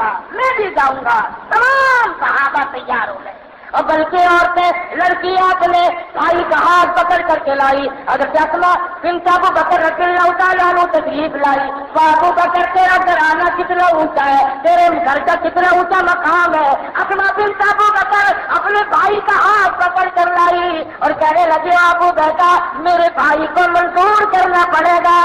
گا، تمام صحابہ تیار ہو گئے، اور بلکہ عورتیں لڑکیاں اپنے بھائی کا ہاتھ پکڑ کر کے لائی۔ حضرت اسماء بنت ابو بکر رضی اللہ تعالیٰ عنہ تشریف لائی۔ ابو بکر تیرا گھرانہ کتنا اونچا ہے، تیرے گھر کا کتنا اونچا مقام ہے۔ اسماء بنت ابو بکر اپنے بھائی کا ہاتھ پکڑ کر لائی اور کہنے لگے ابو بیٹا میرے بھائی کو منظور کرنا پڑے گا۔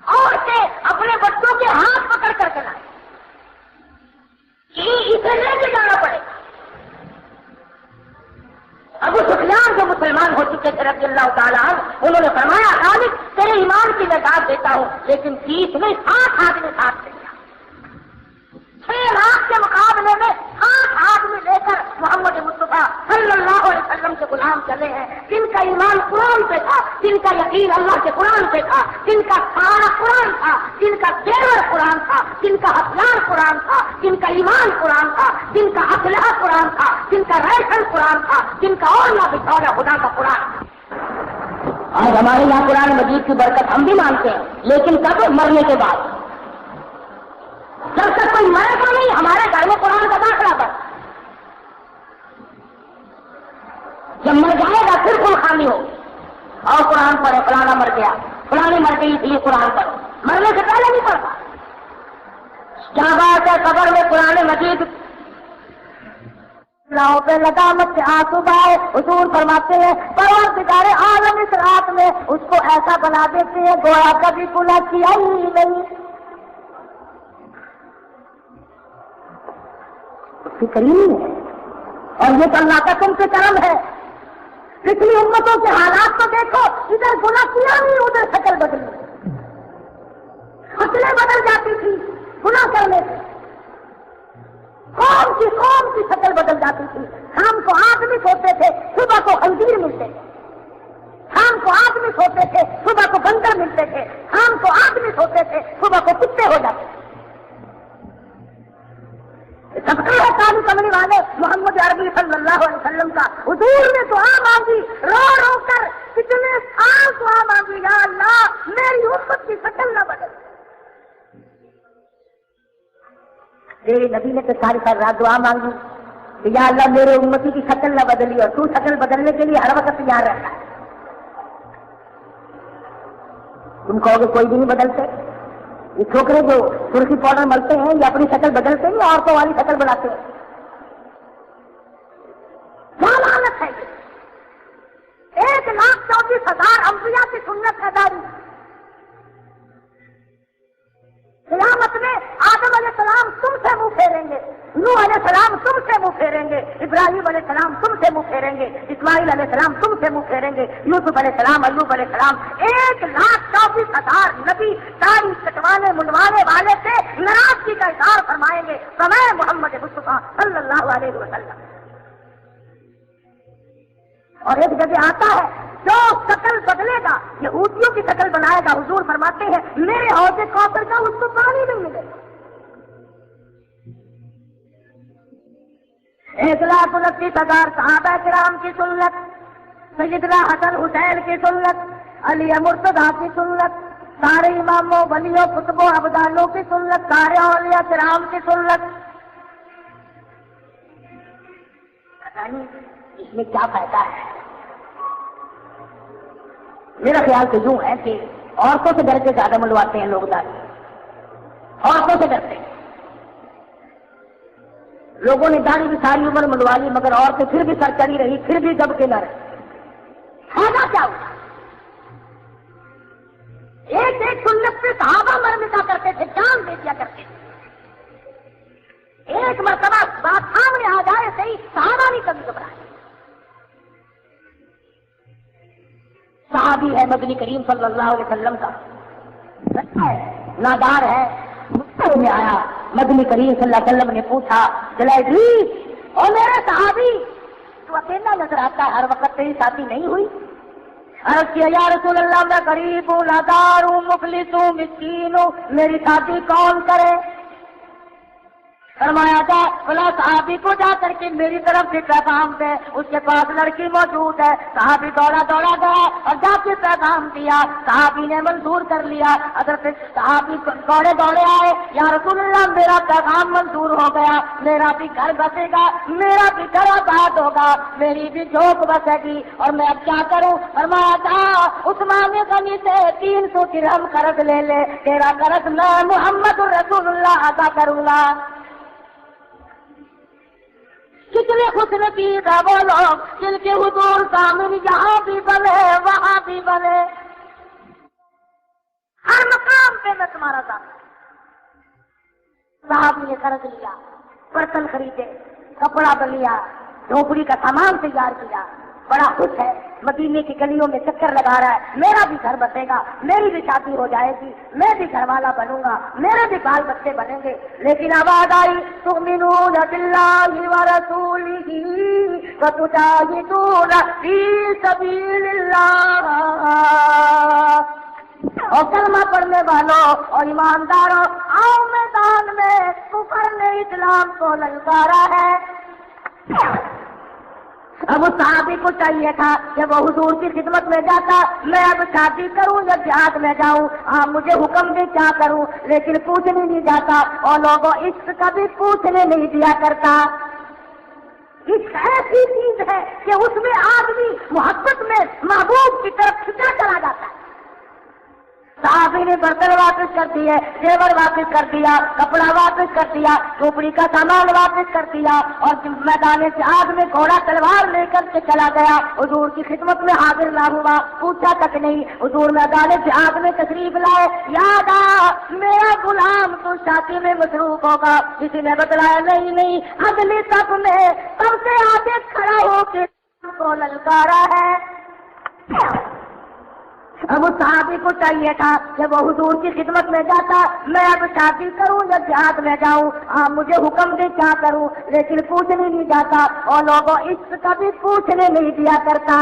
عورتیں اپنے بچوں کے ہاتھ پکڑ کر کے لائی، اسے لے کے جانا پڑے گا۔ ابو سفیان جو مسلمان ہو چکے تھے رضی اللہ تعالیٰ عنہ، انہوں نے فرمایا خالد تیرے ایمان کی میں داد دیتا ہوں، لیکن 30 میں 60 آدمی ساتھ لے گیا۔ 6 لاکھ کے مقابلے میں 60 آدمی لے کر محمد مصطفیٰ صلی اللہ علیہ وسلم کے غلام چلے ہیں، جن کا ایمان قرآن پہ تھا، جن کا یقین اللہ کے قرآن پہ تھا، جن کا سارا قرآن تھا، جن کا زیور قرآن تھا، جن کا ہتھیار قرآن تھا، جن کا ایمان قرآن تھا، جن کا اسلحہ قرآن تھا، جن کا ریشن قرآن تھا، جن کا اوڑھنا بچھونا خدا کا قرآن تھا۔ آج ہمارے یہاں قرآن مجید کی برکت ہم بھی مانتے ہیں، لیکن کب؟ مرنے کے بعد۔ جب تک کوئی مرے گا نہیں ہمارے گھر میں قرآن کا داخلہ بس، جب مر جائے گا پھر کل خالی ہو اور قرآن پڑھے، فلانا مر گیا، فلانے مر گئی اس لیے قرآن پڑھو، مرنے سے پہلے نہیں پڑھتا۔ کیا بات ہے، قبر میں قرآن مجید لاؤ پہ لگامت سے آنسو بہائے، حضور فرماتے ہیں پروردگار عالم اس رات میں اس کو ایسا بنا دیتے ہیں گویا کبھی گناہ کیا ہی نہیں۔ اس کی کریم ہے، اور یہ تو اللہ کا تم سے کرم ہے۔ پچھلی امتوں کے حالات کو دیکھو، ادھر گناہ کیا نہیں ادھر شکل بدلی، شکلیں بدل جاتی تھی گناہ کرنے سے، قوم کی شکل بدل جاتی تھی۔ شام کو آدمی سوتے تھے، صبح کو خنزیر ملتے تھے، شام کو آدمی سوتے تھے، صبح کو بندر ملتے تھے، شام کو آدمی سوتے تھے، صبح کو کتے ہو جاتے تھے۔ سبقہ ہے کام کرنے والے محمد عربی صلی اللہ علیہ وسلم کا۔ حضور نے دعا مانگی، رو رو کر کتنے سال دعا مانگی، یا اللہ میری امت کی شکل نہ بدل۔ تیرے نبی نے تو ساری رات دعا مانگی کہ یا اللہ میرے امتی کی شکل نہ بدلی، اور تو شکل بدلنے کے لیے ہر وقت تیار رہتا ہے۔ تم کہو گے کوئی بھی نہیں بدلتے، یہ چھوکرے جو سرخی پاؤڈر ملتے ہیں یہ اپنی شکل بدلتے ہیں یا عورتوں والی شکل بناتے ہیں؟ کیا لعنت ہے یہ؟ 1,24,000 انبیاء کی سنت اداری۔ قیامت میں آدم علیہ السلام تم سے منہ پھیریں گے، نوح علیہ السلام تم سے منہ پھیریں گے، ابراہیم علیہ السلام تم سے منہ پھیریں گے، اسماعیل علیہ السلام تم سے منہ پھیریں گے، یوسف علیہ السلام، ایوب علیہ السلام، 1,24,000 نبی داڑھی کٹوانے منڈوانے والے سے ناراضگی کا اظہار فرمائیں گے سمے محمد مصطفیٰ صلی اللہ علیہ وسلم۔ اور ایک جگہ آتا ہے جو شکل بدلے گا یہودیوں کی شکل بنائے گا، حضور فرماتے ہیں میرے حوض کوثر کا اس کو پانی نہیں ملے گا۔ 1,29,000 صحابہ کرام کی سنت، سیدنا حسن حسین کی سنت، علی مرتضیٰ کی سنت، سارے اماموں ولیوں کتبوں ابدالوں کی سنت، سارے اولیاء کرام کی سنت۔ پتہ نہیں اس میں کیا فائدہ ہے؟ میرا خیال تو یوں ہے کہ عورتوں سے ڈر کے زیادہ منڈواتے ہیں لوگ، داڑھی عورتوں سے ڈرتے ہیں۔ لوگوں نے داڑھی بھی ساری عمر منڈوا لی مگر عورتیں پھر بھی سر چڑھی رہی، پھر بھی دب کے نہ رہی۔ فائدہ کیا ہوا؟ ایک ایک سنت پہ صحابہ مر مٹا کرتے تھے، جان دے دیا کرتے تھے۔ ایک مرتبہ بات سامنے آ جائے صحیح، صحابہ نہیں کبھی گھبرائے۔ صحابی ہے مدنی کریم صلی اللہ علیہ وسلم کا، نادار ہے، مجھ میں آیا، مدنی کریم صلی اللہ علیہ وسلم نے پوچھا جلائے اور میرے صحابی تو اکیلا نظر آتا ہے، ہر وقت تیری ساتھی نہیں ہوئی؟ عرض کیا یا رسول اللہ میں غریب ہوں، نادار ہوں، مفلس ہوں، مسکین ہوں، میری شادی کون کرے؟ فرمایا تھا بلا صحابی کو جا کر کے میری طرف سے پیغام دے، اس کے پاس لڑکی موجود ہے۔ صحابی دوڑا دوڑا گیا اور جا کے پیغام دیا، صحابی نے منظور کر لیا۔ حضرت صحابی دوڑے دوڑے آئے، یا رسول اللہ میرا پیغام منظور ہو گیا، میرا بھی گھر بسے گا، میرا بھی گھر آباد ہوگا، میری بھی جھوک بسے گی، اور میں اب کیا کروں؟ فرمایا تھا عثمان غنی سے 300 درہم قرض لے لے، تیرا قرض میں محمد رسول اللہ ادا کروں گا۔ کتنے خوش نصیب ہے وہ لوگ جن کے حضور سامنے یہاں بھی بنے وہاں بھی بنے، ہر مقام پہ میں تمہارا ساتھ۔ صاحب نے قرض لیا، برتن خریدے، کپڑا بلیا، جھوپڑی کا سامان تیار کیا، بڑا خوش ہے، مدینے کی گلیوں میں چکر لگا رہا ہے، میرا بھی گھر بسے گا، میری بھی شادی ہو جائے گی، میں بھی گھر والا بنوں گا، میرے بھی بال بچے بنیں گے. لیکن آواز آئی تؤمنون باللہ ورسولہ وتجاہدون فی سبیل اللہ. اور کلمہ پڑھنے والوں اور ایمانداروں، آؤ میدان میں، کفر نے اسلام کو للکارا ہے. اب اس صحابی کو چاہیے تھا کہ وہ حضور کی خدمت میں جاتا، میں اب شادی کروں یا جہاد میں جاؤں، مجھے حکم دے کیا کروں، لیکن پوچھنے نہیں جاتا. اور لوگوں عشق کبھی پوچھنے نہیں دیا کرتا. عشق ایسی چیز ہے کہ اس میں آدمی محبت میں محبوب کی طرف کھینچا چلا جاتا ہے. صحابی نے برتن واپس کر دیے، زیور واپس کر دیا، کپڑا واپس کر دیا، جھوپڑی کا سامان واپس کر دیا، اور میدان جہاد میں گھوڑا تلوار لے کر کے چلا گیا. حضور کی خدمت میں حاضر نہ ہوا، پوچھا تک نہیں. حضور میدان جہاد میں تشریف لائے، یاد آ میرا غلام تو شادی میں مصروف ہوگا. کسی نے بتلایا نہیں، اگلی صف میں سب سے آگے کھڑا ہو کے کو للکارا ہے. اب اس صحابی کو چاہیے تھا کہ وہ حضور کی خدمت میں جاتا، میں اب شادی کروں یا جہاد میں جاؤں، مجھے حکم دے کیا کروں، لیکن پوچھنے نہیں جاتا. اور لوگوں عشق کبھی پوچھنے نہیں دیا کرتا.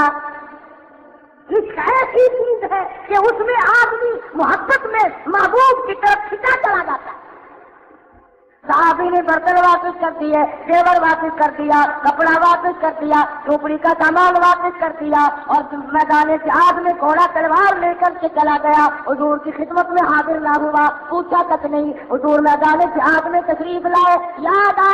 عشق ایسی چیز ہے کہ اس میں آدمی محبت میں محبوب کی طرف کھینچا چلا جاتا ہے. صحابی نے برتن واپس کر دیے، زیور واپس کر دیا، کپڑا واپس کر دیا، جھوپڑی کا سامان واپس کر دیا، اور میدان جہاد میں گھوڑا تلوار لے کر کے چلا گیا. حضور کی خدمت میں حاضر نہ ہوا، پوچھا تک نہیں. حضور میدان جہاد میں تشریف لائے، یاد آ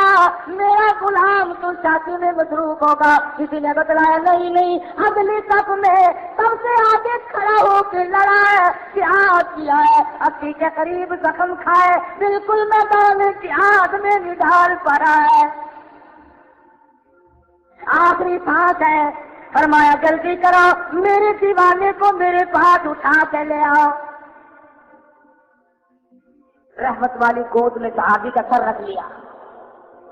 میرا غلام تو شادی میں مصروف ہوگا. کسی نے بتلایا نہیں، اگلی صف میں سب سے آگے کھڑا ہو کے لڑا ہے، جہاد کیا ہے، اسی کے قریب زخم کھائے، بالکل میدان جہاد میں نڈال پڑا ہے. آخری سانس ہے، فرمایا جلدی کرو، میرے دیوانے کو میرے پاس اٹھا کے لے آؤ. رحمت والی گود میں صحابی کا سر رکھ لیا،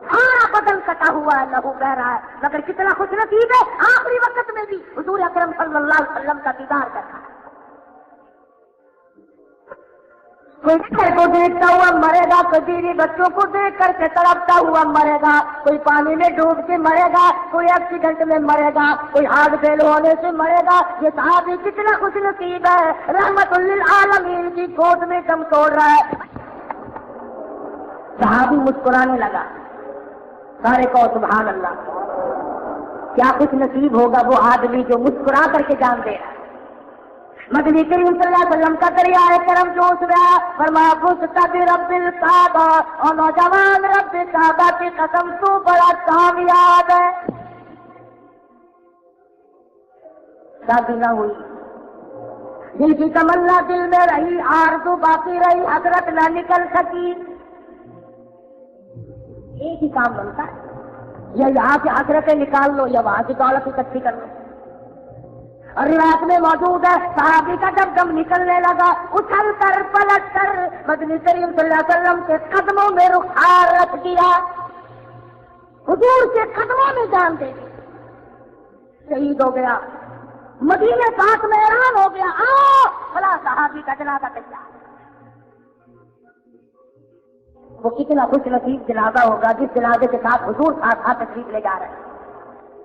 سارا بدن کٹا ہوا ہے، لہو بہ رہا ہے، مگر کتنا خوش نصیب ہے آخری وقت میں بھی حضور اکرم صلی اللہ علیہ وسلم کا دیدار کرنا. کوئی گھر کو دیکھتا ہوا مرے گا، کوئی بیوی بچوں کو دیکھ کر کے تڑپتا ہوا مرے گا، کوئی پانی میں ڈوب کے مرے گا، کوئی ایکسیڈنٹ میں مرے گا، کوئی ہارٹ فیل ہونے سے مرے گا. یہ صحابی کتنا خوش نصیب ہے، رحمت للعالمین کی گود میں دم توڑ رہا ہے. صحابی مسکرانے لگا. سارے کو سبحان اللہ. کیا خوش نصیب ہوگا وہ آدمی جو مسکرا کر کے جان دے رہا ہے. مدنی کریم صلی اللہ علیہ وسلم کا دریا کرم جوش رہا، فرمایا فزت برب الکعبہ، اور نوجوان رب کعبہ کی قسم تو بڑا کامیاب ہے. شادی نہ ہوئی، دل کی تمنا دل میں رہی، آرزو باقی رہی، حضرت نہ نکل سکی. ایک ہی کام بنتا ہے، یا یہاں سے حضرتیں نکال لو یا وہاں سے دولت اکٹھی کر لو. اور روایت میں موجود ہے صحابی کا جب دم نکلنے لگا، اچھل کر پلٹ کر مدنی کریم صلی اللہ علیہ وسلم کے قدموں میں رخسار رکھ دیا، حضور کے قدموں میں جان دے دی. شہید ہو گیا، مدینے پاک میں اعلان ہو گیا، آؤ فلاں صحابی کا جنازہ تیار. وہ کتنا خوش نصیب جنازہ ہوگا جس جنازے کے ساتھ حضور ساتھ تشریف لے جا رہے ہیں.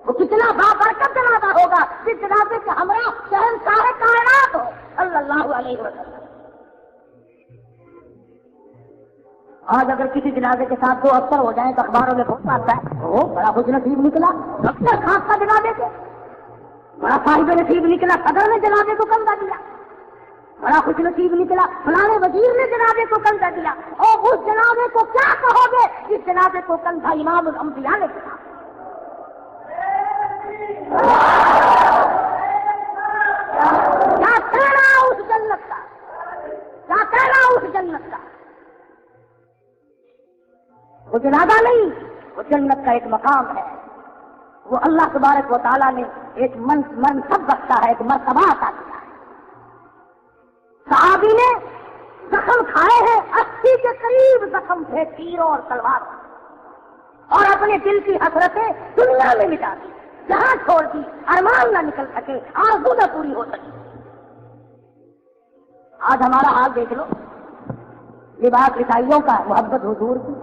وہ کتنا بابرکت جنازہ ہوگا جس جنازے کے ہمراہ شہنشاہ کائنات ہو صلی اللہ علیہ وسلم. آج اگر کسی جنازے کے ساتھ دو افسر ہو جائیں تو اخباروں میں بہت آتا ہے، وہ بڑا خوش نصیب نکلا افسر خاص کا جنازے سے، بڑا صاحب نصیب نکلا صدر نے جنازے کو کندھا دیا، بڑا خوش نصیب نکلا فلانے وزیر نے جنازے کو کندھا دیا. اور اس جنازے کو کیا کہو گے جس جنازے کو کندھا امام الانبیاء نے کیا. کیا کہنا اس جنت کا، کیا کہنا اس جنت کا. وہ جنازہ نہیں، وہ جنت کا ایک مقام ہے، وہ اللہ تبارک و تعالیٰ نے ایک منصب بخشا ہے، ایک مرتبہ عطا کیا ہے. صحابی نے زخم کھائے ہیں، 80 کے قریب زخم تھے تیروں اور تلوار، اور اپنے دل کی حسرتیں دنیا میں مٹا دی. جہاں چھوڑ دی ارمان نہ نکل سکے، آرزو نہ پوری ہو سکے۔ آج ہمارا حال دیکھ لو، لباس عیسائیوں کا محبت حضور کی،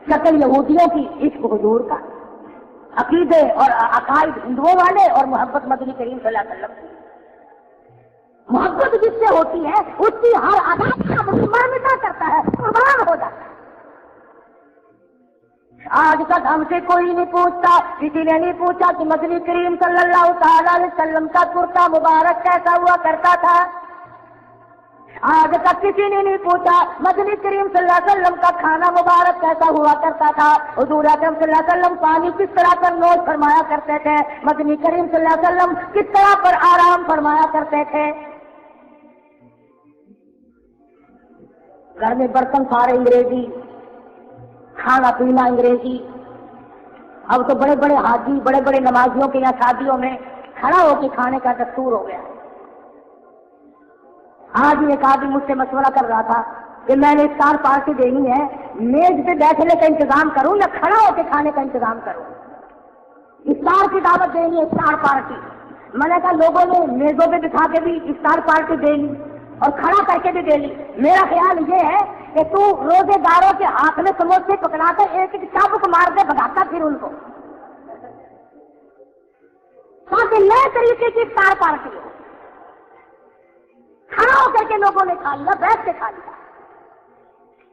شکل یہودیوں کی عشق حضور کا، عقیدے اور عقائد ہندوؤں والے اور محبت مدنی کریم صلی اللہ علیہ وسلم کی۔ محبت جس سے ہوتی ہے اس کی ہر ادا کا مسلمان کرتا ہے، قربان ہو جاتا ہے۔ آج تک ہم سے کوئی نہیں پوچھتا، کسی نے نہیں پوچھا کہ مدنی کریم صلی اللہ تعالی علیہ وسلم کا کرتا مبارک کیسا ہوا کرتا تھا۔ آج تک کسی نے نہیں پوچھا مدنی کریم صلی اللہ علیہ وسلم کا کھانا مبارک کیسا ہوا کرتا تھا، حضور اکرم صلی اللہ علیہ وسلم پانی کس طرح پر نوش فرمایا کرتے تھے، مدنی کریم صلی اللہ علیہ وسلم کس طرح پر آرام فرمایا کرتے تھے۔ گھر میں برتن سارے انگریزی، کھانا پینا انگریزی۔ اب تو بڑے بڑے حاجی، بڑے بڑے نمازیوں کے یہاں شادیوں میں کھڑا ہو کے کھانے کا دستور ہو گیا۔ آج ایک آدمی مجھ سے مشورہ کر رہا تھا کہ میں نے افطار پارٹی دینی ہے، میز پہ بیٹھنے کا انتظام کروں یا کھڑا ہو کے کھانے کا انتظام کروں؟ افطار کی دعوت دینی ہے، افطار پارٹی۔ میں نے کہا لوگوں نے میزوں پہ بٹھا کے بھی افطار پارٹی دے لی اور کھڑا کر کے بھی دے لی۔ میرا خیال یہ ہے کہ تو روزے داروں کے ہاتھ میں سموسے پکڑا کر ایک ایک چابک مار دے، بھگاتا پھر ان کو، تاکہ نئے طریقے کی افطار پارٹی ہو۔ کھڑا ہو کر کے لوگوں نے کھا لیا، بیٹھ کے کھا لیا۔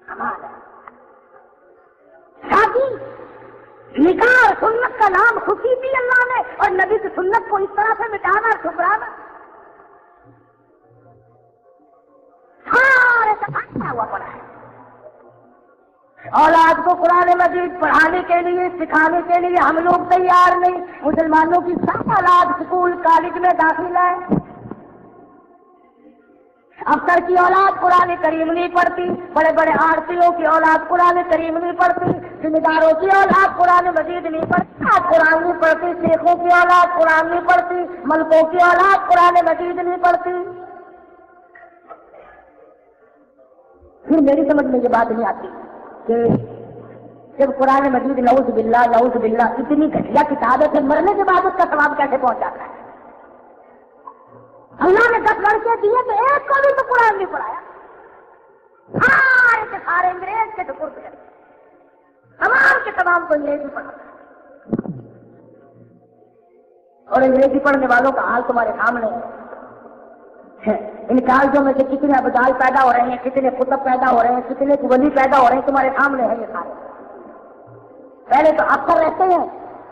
ہمارا شادی نکاح اور سنت کا نام خوشی دی اللہ نے، اور نبی کی سنت کو اس طرح سے مٹانا اور ٹھکرانا سارے سفایا ہوا پڑا ہے۔ اولاد کو قرآن مجید پڑھانے کے لیے، سکھانے کے لیے ہم لوگ تیار نہیں۔ مسلمانوں کی سب اولاد اسکول کالج میں داخل ہے، افسر کی اولاد قرآن کریم نہیں پڑھتی، بڑے بڑے آرتیوں کی اولاد قرآن کریم نہیں پڑھتی، ذمہ داروں کی اولاد قرآن مجید نہیں پڑھتی، قرآن نہیں پڑھتی، شیخوں کی اولاد قرآن نہیں پڑھتی، ملکوں کی اولاد قرآن مجید نہیں پڑھتی۔ پھر میری سمجھ میں یہ بات نہیں آتی کہ جب قرآن مجید نعوذ باللہ اتنی گھٹیا کتاب ہے، پھر مرنے کے بعد اس کا ثواب کیسے پہنچ جاتا ہے؟ اللہ نے 10 لڑکے دیے تو ایک کو بھی تو قرآن نہیں پڑھایا، سارے کے سارے انگریز کے سپرد کر، تمام کے تمام کو انگریزی پڑھا، اور انگریزی پڑھنے والوں کا حال تمہارے سامنے ہے۔ ان کالجوں میں سے کتنے ابدال پیدا ہو رہے ہیں، کتنے قطب پیدا ہو رہے ہیں، کتنے ولی پیدا ہو رہے ہیں، تمہارے سامنے ہے یہ سارے۔ پہلے تو افسر رہتے ہیں،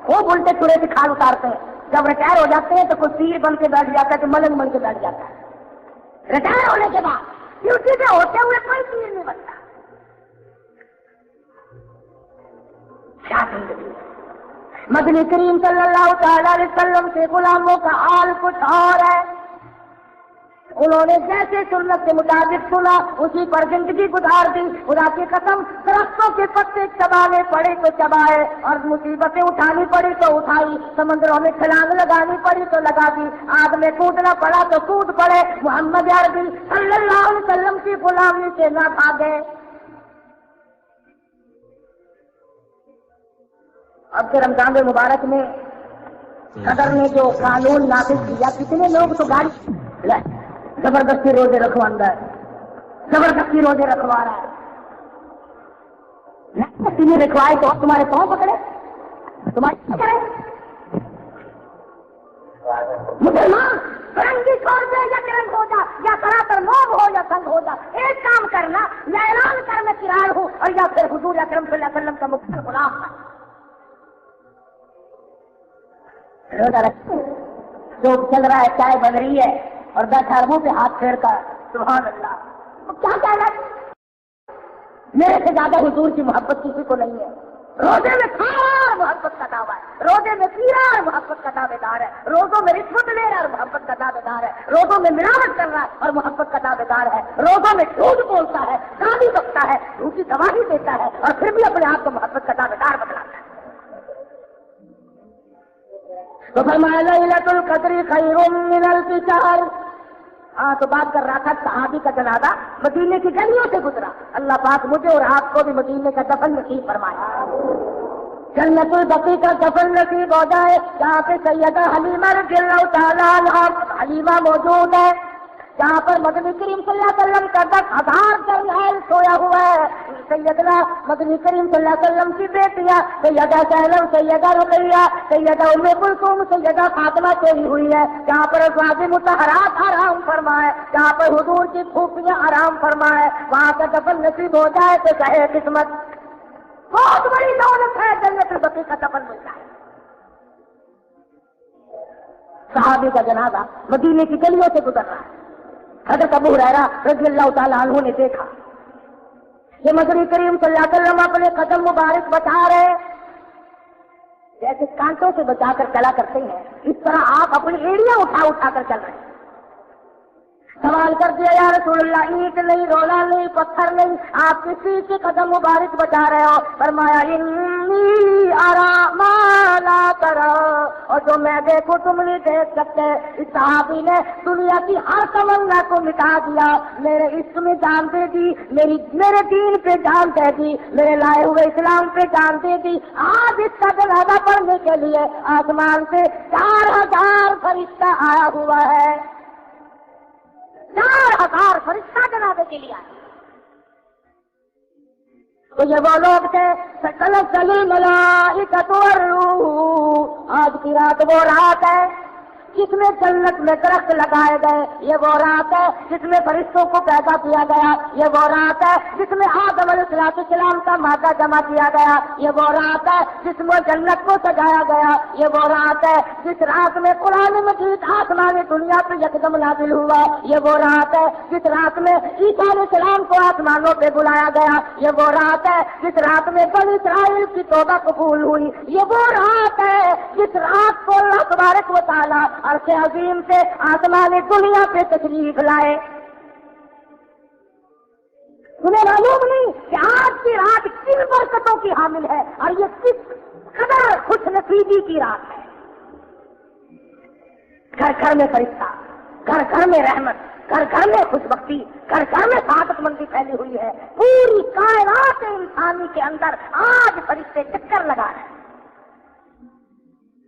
خوب الٹے چورے سے کھال اتارتے ہیں، جب ریٹائر ہو جاتے ہیں تو کوئی پیر بن کے بیٹھ جاتا ہے، تو ملنگ بن کے بیٹھ جاتا ہے۔ ریٹائر ہونے کے بعد ڈیوٹی سے ہوتے ہوئے کوئی پیر نہیں بنتا۔ کیا زندگی! مدنی کریم صلی اللہ تعالی علیہ وسلم کے غلاموں کا حال کچھ اور ہے۔ انہوں نے جیسے سنت کے مطابق سنا اسی پر زندگی گزار دی۔ خدا کی قسم، درختوں کے پتے چبانے پڑے تو چبائے، اور مصیبتیں اٹھانی پڑی تو اٹھائی، سمندروں میں چھلانگ لگانی پڑی تو لگا دی، آگ میں کودنا پڑا تو کود پڑے، محمد عربی صلی اللہ علیہ وسلم کی غلامی سے نہ بھاگے۔ اب کے رمضان مبارک میں صدر نے جو قانون نافذ کیا، کتنے لوگ تو گاڑی زبردستی روزے رکھوانا ہے، زبردستی روزے رکھوا رہا ہے۔ تمہیں رکھوائے تو تمہارے پاؤں پکڑے، تمہارے پکڑے۔ مسلمان فرنگی چھوڑ دے یا کرنگ ہو جا، یا سراسر موب ہو یا سنگ ہو جا، ایک کام کرنا، یا اعلان کر میں کرار ہوں، اور یا پھر حضور اکرم صلی اللہ علیہ وسلم کا مقتل غلام ہے۔ روزہ رکھتے جو چل رہا ہے، چائے بن رہی ہے اور بیٹھا منہ پہ ہاتھ پھیرتا ہے، سبحان اللہ، کیا کہنا؟ میرے سے زیادہ حضور کی محبت کسی کو نہیں ہے۔ روزے میں کھا اور محبت کا دعویٰ ہے، روزے میں پی رہا اور محبت کا دعوے دار ہے، روزوں میں رشوت لے رہا اور محبت کا دعوے دار ہے، روزوں میں ملاوٹ کر رہا ہے اور محبت کا دعوے دار ہے، روزوں میں جھوٹ بولتا ہے، گالی بکتا ہے، جھوٹی گواہی دیتا ہے، اور پھر بھی اپنے آپ کو محبت کا دعوے دار بتلاتا ہے۔ تو فرمایا لیلۃ القدر خیر من الف شہر۔ ہاں تو بات کر رہا تھا صحابی کا جنازہ مدینے کی گلیوں سے گزرا، اللہ پاک مجھے اور آپ کو بھی مدینے کا دفن نصیب فرمائے۔ جنت البقیع کا دفن نصیب ہو جائے جہاں پہ سیدہ حلیمہ رضی اللہ تعالیٰ عنہا حلیمہ موجود ہے، جہاں پر مدنی کریم صلی اللہ علیہ وسلم کا 10,000 جرنیل سویا ہوا ہے، سیدنا مدنی کریم صلی اللہ علیہ وسلم کی بیٹیاں سیدہ زینب، سیدہ رقیہ، سیدہ ام کلثوم، سیدہ فاطمہ سوئی ہوئی ہے، جہاں پر ازواج مطہرات آرام فرمائے، جہاں پر حضور کی پھوپھیاں آرام فرمائے، وہاں کا دفن نصیب ہو جائے تو چاہے قسمت، بہت بڑی دولت ہے جنت البقیع کا دفن مل جائے۔ صحابی کا جنازہ مدینے کی گلیوں سے گزر رہا ہے، حضرت ابو ہریرہ رضی اللہ تعالیٰ عنہ نے دیکھا کہ مدنی کریم صلی اللہ علیہ وسلم اپنے قدم مبارک بچا رہے، جیسے کانٹوں سے بچا کر چلا کرتے ہیں اس طرح آپ اپنی ایڑیاں اٹھا اٹھا کر چل رہے ہیں۔ سوال کر دیا یا رسول اللہ، اینٹ نہیں، رولا نہیں، پتھر نہیں، آپ کسی کے قدم مبارک بچا رہے ہو؟ فرمایا انی ارا ما لا ترى، اور جو میں دیکھوں تم نہیں دیکھ سکتے۔ اس صحابی نے دنیا کی ہر تمنا کو مٹا دیا، میرے عشق میں جان دے دی، میرے دین پہ جان دے دی، میرے لائے ہوئے اسلام پہ جان دے دی۔ آج اس کا جنازہ پڑھنے کے لیے آسمان سے 4,000 فرشتہ آیا ہوا ہے، 4,000 فرشتہ جنازے کے لیے آئے۔ تو یہ وہ لوگ تھے تنزل الملائکۃ والروح، آج کی رات وہ رات ہے جس میں جنت میں درخت لگائے گئے، یہ وہ رات ہے جس میں فرشتوں کو پیدا کیا گیا، یہ وہ رات ہے جس میں آدم علیہ السلام کا مادہ جمع کیا گیا، یہ وہ رات ہے جس میں جنت کو سجایا گیا، یہ وہ رات ہے جس رات میں قرآن مجید آسمان دنیا پہ یکدم نازل ہوا، یہ وہ رات ہے جس رات میں عیسیٰ علیہ السلام کو آسمانوں پہ بلایا گیا، یہ وہ رات ہے جس رات میں بنی اسرائیل کی توبہ قبول ہوئی، یہ وہ رات ہے جس رات کو اللہ تبارک و تعالیٰ عرش عظیم سے آسمان دنیا پہ تشریف لائے۔ تمہیں معلوم نہیں کہ آج کی رات کن برکتوں کی حامل ہے اور یہ کس قدر خوش نصیبی کی رات ہے۔ گھر گھر میں فرشتہ، گھر گھر میں رحمت، گھر گھر میں خوش بختی، گھر گھر میں سعادت مندی پھیلی ہوئی ہے۔ پوری کائنات انسانی کے اندر آج فرشتے چکر لگا رہے ہیں۔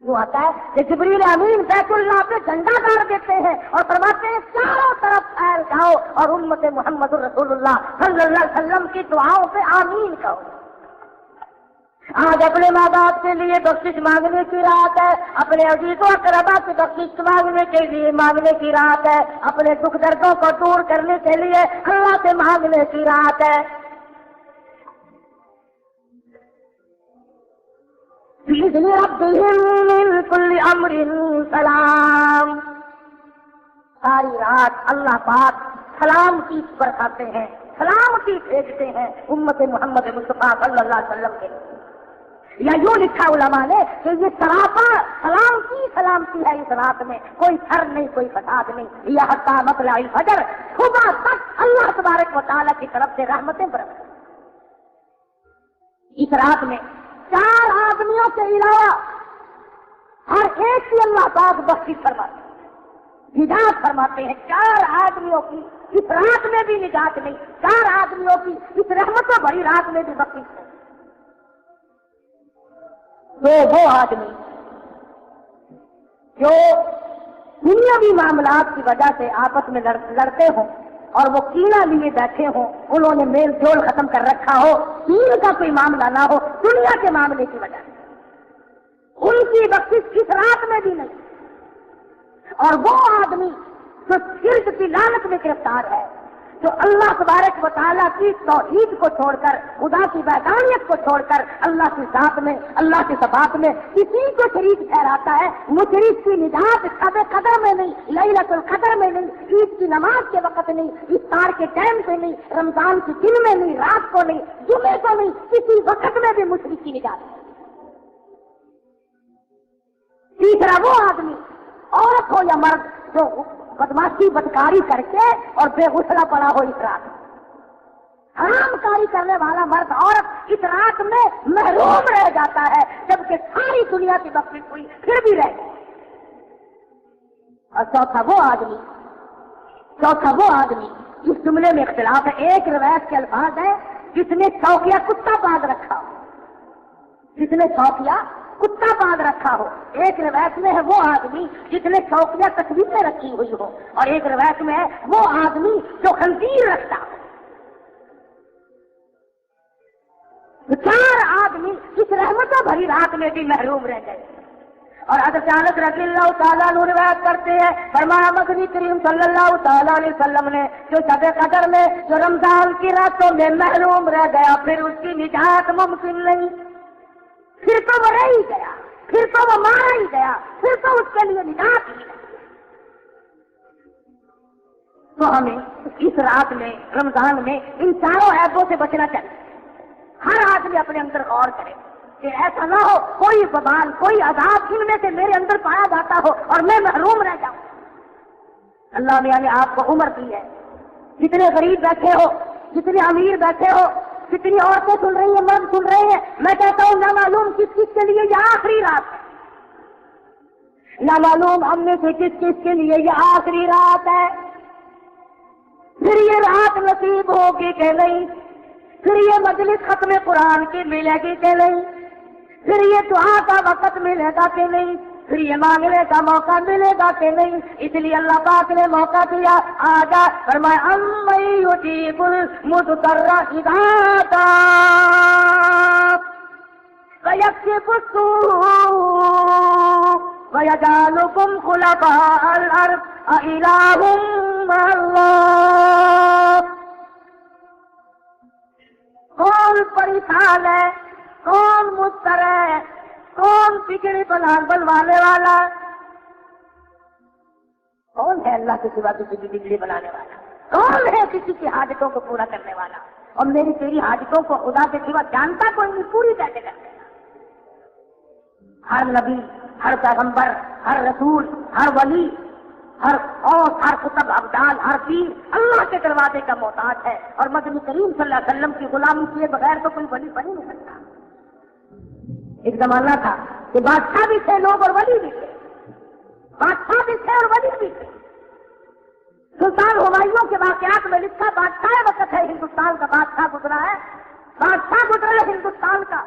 وہ آتا ہے کہ جبریل امین بیت اللہ پہ جھنڈا گاڑ دیتے ہیں اور فرماتے ہیں چاروں طرف پھیل جاؤ اور امت محمد رسول اللہ صلی اللہ علیہ وسلم کی دعاؤں پہ آمین کہو۔ آج اپنے ماں باپ کے لیے بخشش مانگنے کی رات ہے، اپنے عزیز و اقربا سے بخشش مانگنے کے لیے مانگنے کی رات ہے، اپنے دکھ دردوں کو دور کرنے کے لیے اللہ سے مانگنے کی رات ہے۔ بِإِذْنِ رَبِّهِمْ مِنْ كُلِّ أَمْرٍ سلام، ساری رات اللہ پاک سلامتی برساتے ہیں، سلامتی بھیجتے ہیں امت محمد مصطفیٰ صلی اللہ علیہ وسلم کے لیے۔ یا یوں لکھا علماء نے کہ یہ سراپا سلامتی ہے، اس رات میں کوئی شر نہیں، کوئی فساد نہیں، یا حتی مطلع الفجر، صبح تک اللہ تبارک و تعالیٰ کی طرف سے رحمتیں برسیں۔ اس رات میں 4 آدمیوں کے علاوہ ہر ایک کی اللہ پاک بخشش فرماتے ہیں، نجات فرماتے ہیں۔ 4 آدمیوں کی اس رات میں بھی نجات نہیں، 4 آدمیوں کی اس رحمتوں بھری رات میں بھی بخشش نہیں۔ وہ آدمی جو دنیاوی معاملات کی وجہ سے آپس میں لڑتے ہوں اور وہ کینہ لیے بیٹھے ہوں، انہوں نے میل جول ختم کر رکھا ہو، دین کا کوئی معاملہ نہ ہو، دنیا کے معاملے کی وجہ سے ان کی بخشش اس رات میں بھی نہیں۔ اور وہ آدمی جو شرک کی لعنت میں گرفتار ہے، جو اللہ تبارک و تعالیٰ کی توحید کو چھوڑ کر، خدا کی وحدانیت کو چھوڑ کر اللہ کی ذات میں، اللہ کی صفات میں کسی کو شریک ٹھہراتا ہے، مشرک کی نجات شب قدر میں نہیں، لیلۃ القدر میں نہیں، عید کی نماز کے وقت نہیں، افطار کے ٹائم پہ نہیں، رمضان کے دن میں نہیں، رات کو نہیں، جمعے کو نہیں، کسی وقت میں بھی مشرک کی نجات ہے۔ تیسرا وہ آدمی، عورت ہو یا مرد، جو بدماشی بدکاری کر کے اور بے غسلہ پڑا ہو اس رات، حرام کاری کرنے والا مرد عورت اس رات میں محروم رہ جاتا ہے، جبکہ ساری دنیا کی بخشش ہوئی پھر بھی رہ گئی۔ اور چوتھا وہ آدمی اس جملے میں اختلاف ہے، ایک روایت کے الفاظ ہے جس نے چوکیا کتا باندھ رکھا ہو، جس نے شوقیہ کتا باندھ رکھا ہو، ایک روایت میں ہے وہ آدمی جس نے شوقیہ تصویریں رکھی ہوئی ہو، اور ایک روایت میں ہے وہ آدمی جو خنزیر رکھتا ہو۔ چار آدمی اس رحمتوں بھری رات میں بھی محروم رہ گئے۔ اور حضرت انس رضی اللہ تعالیٰ عنہ روایت کرتے ہیں، فرمایا مدنی کریم صلی اللہ تعالیٰ علیہ وسلم نے جو شب قدر میں جو رمضان کی راتوں میں محروم رہ گیا، پھر اس کی نجات ممکن نہیں، پھر تو وہ رہ ہی گیا، پھر تو وہ مارا ہی گیا، پھر تو اس کے لیے نجات ہی نہیں۔ تو ہمیں اس رات میں رمضان میں ان چاروں عیبوں سے بچنا چاہیے۔ ہر آدمی اپنے اندر غور کرے کہ ایسا نہ ہو کوئی وبال، کوئی عذاب ان میں سے میرے اندر پایا جاتا ہو اور میں محروم رہ جاؤں۔ اللہ میاں نے آپ کو عمر دی ہے، جتنے غریب بیٹھے ہو، جتنے امیر بیٹھے ہو، کتنی عورتیں سن رہی ہیں، مرد سن رہے ہیں، میں کہتا ہوں نہ معلوم کس کس کے لیے یہ آخری رات ہے، نہ معلوم ہم میں سے کس کس کے لیے یہ آخری رات ہے۔ پھر یہ رات نصیب ہوگی کہ نہیں، پھر یہ مجلس ختم قرآن کی ملے گی کہ نہیں، پھر یہ دعا کا وقت ملے گا کہ نہیں، پھر یہ مانگنے کا موقع ملے گا کہ نہیں۔ اس لیے اللہ پاک نے موقع دیا، آجا فرمایا امن یجیب المضطر اذا دعا ویکشف السوء ویجعلکم خلفاء الارض اإلہ مع اللہ۔ کون پریشان ہے، کون مضطر ہے، کون بگڑی بنوانے والا، کون ہے اللہ کے سوا کسی کی بگڑی بنانے والا، کون ہے کسی کی حاجتوں کو پورا کرنے والا؟ اور میری تیری حاجتوں کو خدا کے سوا جانتا کوئی نہیں، پوری کیسے کرتے گا؟ ہر نبی، ہر پیغمبر، ہر رسول، ہر ولی، ہر اوس، ہر کتب ابدال، ہر پیر اللہ کے دروازے کا محتاج ہے، اور مدنی کریم صلی اللہ علیہ وسلم کی غلامی کیے بغیر تو کوئی ولی بن ہی نہیں سکتا۔ ایک زمانہ تھا کہ بادشاہ بھی تھے لوگ اور ولی بھی تھے، بادشاہ بھی تھے اور ولی بھی تھے۔ سلطان ہمایوں کے واقعات میں لکھا بادشاہ وقت ہے ہندوستان کا، بادشاہ گزرا ہے، بادشاہ گزرا ہے ہندوستان کا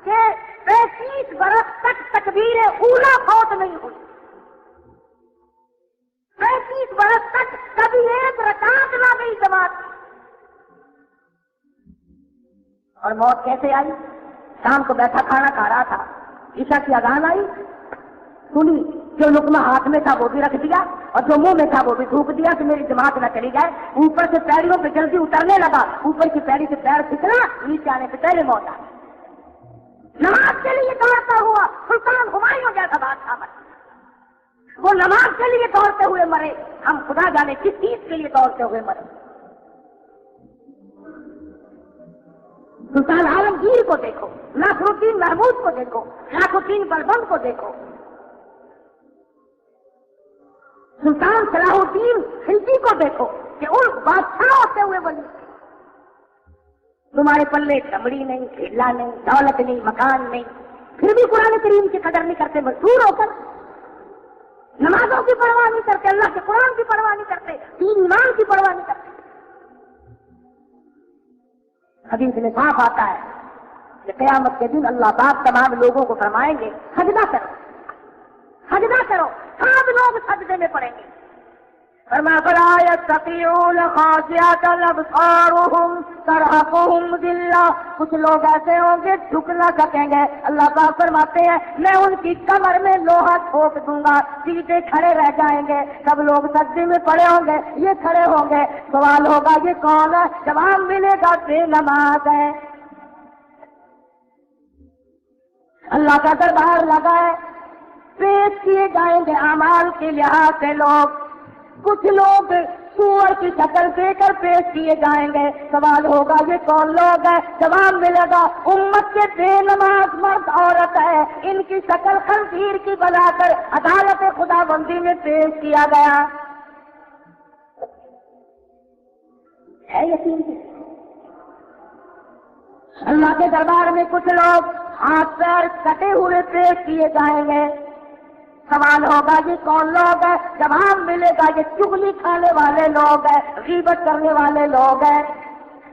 کہ 35 برس تک تکبیر اولیٰ فوت نہیں ہوئی، 35 برس تک کبھی ایک رکعت نہ گئی جماعت، اور موت کیسے آئی؟ شام کو بیٹھا کھانا کھا رہا تھا، عشاء کی اذان آئی، سنی، جو لقمہ ہاتھ میں تھا وہ بھی رکھ دیا اور جو منہ میں تھا وہ بھی تھوک دیا کہ میری جماعت نہ چلی جائے۔ اوپر سے پیڑوں پہ جلدی اترنے لگا، اوپر کی پیڑی سے پیر پھسلا، نیچے آنے سے پہلے موت آئی۔ نماز کے لیے دوڑتا ہوا سلطان ہمایوں جیسا بادشاہ بنا، وہ نماز کے لیے دوڑتے ہوئے مرے، ہم خدا جانے کس چیز کے لیے دوڑتے ہوئے مرے۔ سلطان عالمگیر کو دیکھو، ناصر الدین محمود کو دیکھو، شاہ الدین بربند کو دیکھو، سلطان صلاح الدین خلجی کو دیکھو کہ ان بادشاہ ہوتے ہوئے بنی، تمہارے پلے چمڑی نہیں، کھیلا نہیں، دولت نہیں، مکان نہیں، پھر بھی قرآن کریم کی قدر نہیں کرتے، مجبور ہو کر نمازوں کی پرواہ نہیں کرتے، اللہ کے قرآن کی پرواہ نہیں کرتے، دین ایمان کی پرواہ نہیں کرتے۔ حدیث میں صاف آتا ہے کہ قیامت کے دن اللہ پاک تمام لوگوں کو فرمائیں گے سجدہ کرو، سجدہ کرو، سب لوگ سجدے میں پڑیں گے۔ فرمایا فلا يستطيعون خاشعة أبصارهم ترهقهم ذلة، کچھ لوگ ایسے ہوں گے جھک نہ سکیں گے، اللہ پاک فرماتے ہیں میں ان کی کمر میں لوہا ٹھوک دوں گا، سیدھے کھڑے رہ جائیں گے، سب لوگ سجدے میں پڑے ہوں گے، یہ کھڑے ہوں گے، سوال ہوگا یہ کون ہے؟ جواب ملے گا بے نماز ہے۔ اللہ کا دربار لگا ہے، پیش کیے جائیں گے اعمال کے لحاظ سے لوگ، کچھ لوگ سور کی شکل دے کر پیش کیے جائیں گے، سوال ہوگا یہ کون لوگ ہے؟ جواب ملے گا امت کے بے نماز مرد عورت ہے، ان کی شکل خنزیر کی بنا کر عدالت خدا بندی میں پیش کیا گیا ہے۔ یقین اللہ کے دربار میں کچھ لوگ ہاتھ پیر کٹے ہوئے پیش کیے جائیں گے، سوال ہوگا یہ کون لوگ ہے؟ جواب ملے گا یہ چغلی کھانے والے لوگ ہیں، غیبت کرنے والے لوگ ہیں۔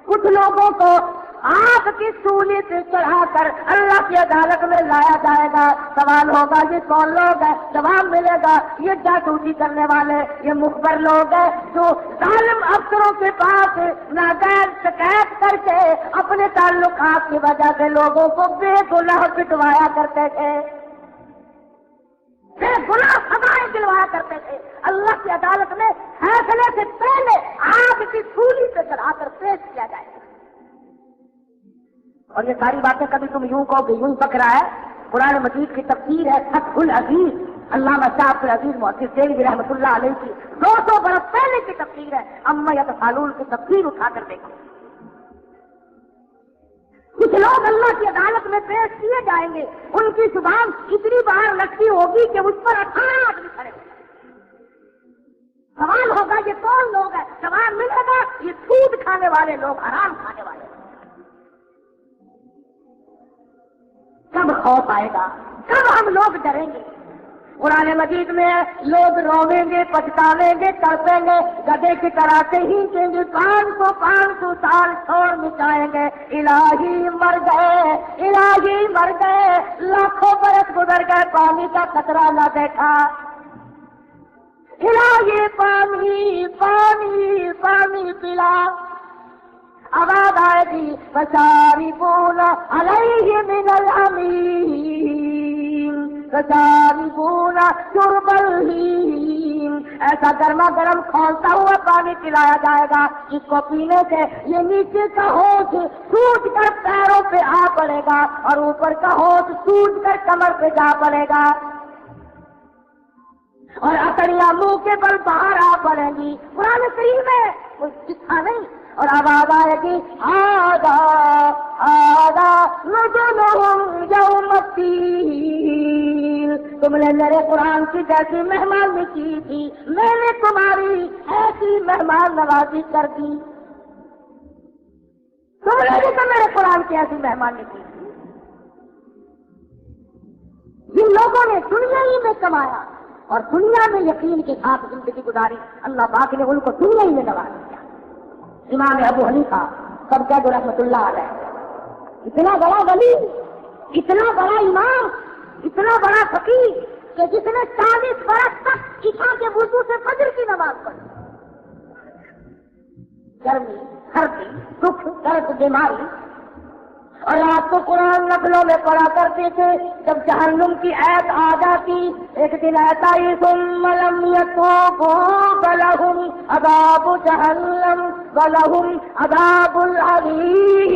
کچھ لوگوں کو آگ کی سولی پہ چڑھا کر اللہ کی عدالت میں لایا جائے گا. سوال ہوگا یہ کون لوگ ہیں؟ جواب ملے گا یہ جاسوسی کرنے والے، یہ مخبر لوگ ہیں جو ظالم افسروں کے پاس ناجائز شکایت کر کے اپنے تعلقات کی وجہ سے لوگوں کو بے گناہ پٹوایا کرتے تھے، بے گناہ سزائیں دلوایا کرتے تھے. اللہ کی عدالت میں فیصلے سے پہلے آگ کی سولی پہ چڑھا کر پیش کیا جائے گا. اور یہ ساری باتیں کبھی تم یوں کہو کہ یوں پک رہا ہے. قرآن مجید کی تفسیر ہے فتح العزیز، علامہ شاہ العزیز محدث دہلوی رحمۃ اللہ علیہ کی 200 برس پہلے کی تفسیر ہے. اما یتساءلون کی تفسیر اٹھا کر دیکھو. کچھ لوگ اللہ کی عدالت میں پیش کیے جائیں گے، ان کی زبان اتنی باہر لٹکی ہوگی کہ اس پر 18 آدمی کھڑے ہوں. سوال ہوگا یہ کون لوگ ہیں؟ جواب ملے گا یہ سود کھانے والے لوگ، حرام کھانے والے لوگ. کب خوف آئے گا؟ کب ہم لوگ ڈریں گے؟ قرآن مجید میں لوگ رویں گے، پچھتاویں گے، تڑپیں گے، گدے کی طرح سے ہی کہیں گے 500 سال چھوڑ مٹائیں گے. الہی مر گئے، الہی مر گئے، لاکھوں برس گزر گئے، پانی کا قطرہ نہ دیکھا. الہی پانی پانی پانی پلا. آواز آئے گی فشاربون علیہ من الحمیم فشاربون شرب الہیم. ایسا گرما گرم کھولتا ہوا پانی پلایا جائے گا جس کو پینے سے یہ نیچے کا ہوش ٹوٹ کر پیروں پہ آ پڑے گا اور اوپر کا ہوش ٹوٹ کر کمر پہ جا پڑے گا اور اکڑیاں منہ کے بل باہر آ پڑیں گی. قرآن کریم میں کچھ لکھا نہیں. اور آواز آئے گی آدھا آدھا نزلہم یوم الدین. تم نے میرے قرآن کی جیسی مہمانی کی تھی، میں نے تمہاری ایسی مہمان نوازی کر دی. تم نے بھی تو میرے قرآن کی ایسی مہمانی کی تھی. جن لوگوں نے دنیا ہی میں کمایا اور دنیا میں یقین کے ساتھ زندگی گزاری، اللہ پاک نے ان کو دنیا ہی میں نواز دیا. امام ابو حنیفہ سب کا رحمۃ اللہ علیہ، اتنا بڑا ولی، اتنا بڑا امام، اتنا بڑا فقیر کہ جس نے 40 برس تک عشاء کے وضو سے فجر کی نماز پڑھی. گرمی، سردی، دکھ، درد، بیماری، اور رات کو قرآن نفلوں میں پڑھا کرتے تھے. جب جہنم کی آیت آ جاتی، ایک دن ایسا ہی ثم لم یتوبوا فلہم عذاب جہنم ولہم عذاب الحریق.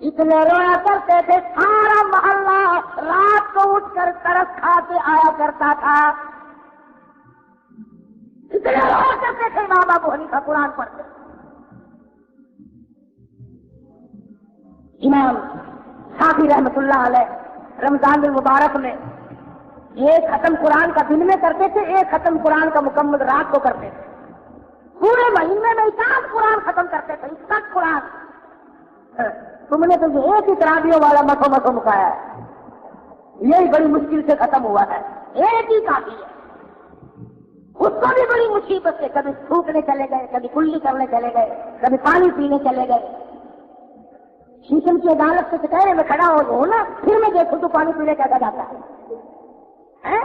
اتنے رویا کرتے تھے سارا محلہ رات کو اٹھ کر ترس کھا کے آیا کرتا تھا. اتنے رویا کرتے تھے امام ابو حنیفہ قرآن پڑھتے. امام شافعی رحمۃ اللہ علیہ رمضان المبارک میں ایک ختم قرآن کا دن میں کرتے تھے، ایک ختم قرآن کا مکمل رات کو کرتے تھے. پورے مہینے میں 50 قرآن ختم کرتے تھے. 50 قرآن. تم نے تو ایک ہی تراویحوں والا مسو مکایا ہے، یہی بڑی مشکل سے ختم ہوا ہے. ایک ہی کافی ہے. اس کو بھی بڑی مصیبت سے کبھی تھوکنے چلے گئے، کبھی کلی کرنے چلے گئے، کبھی پانی پینے چلے گئے. شیشم کی عدالت سے کہنے میں کھڑا ہو نا، پھر میں دیکھوں تو پانی پینے کیسا جاتا ہے.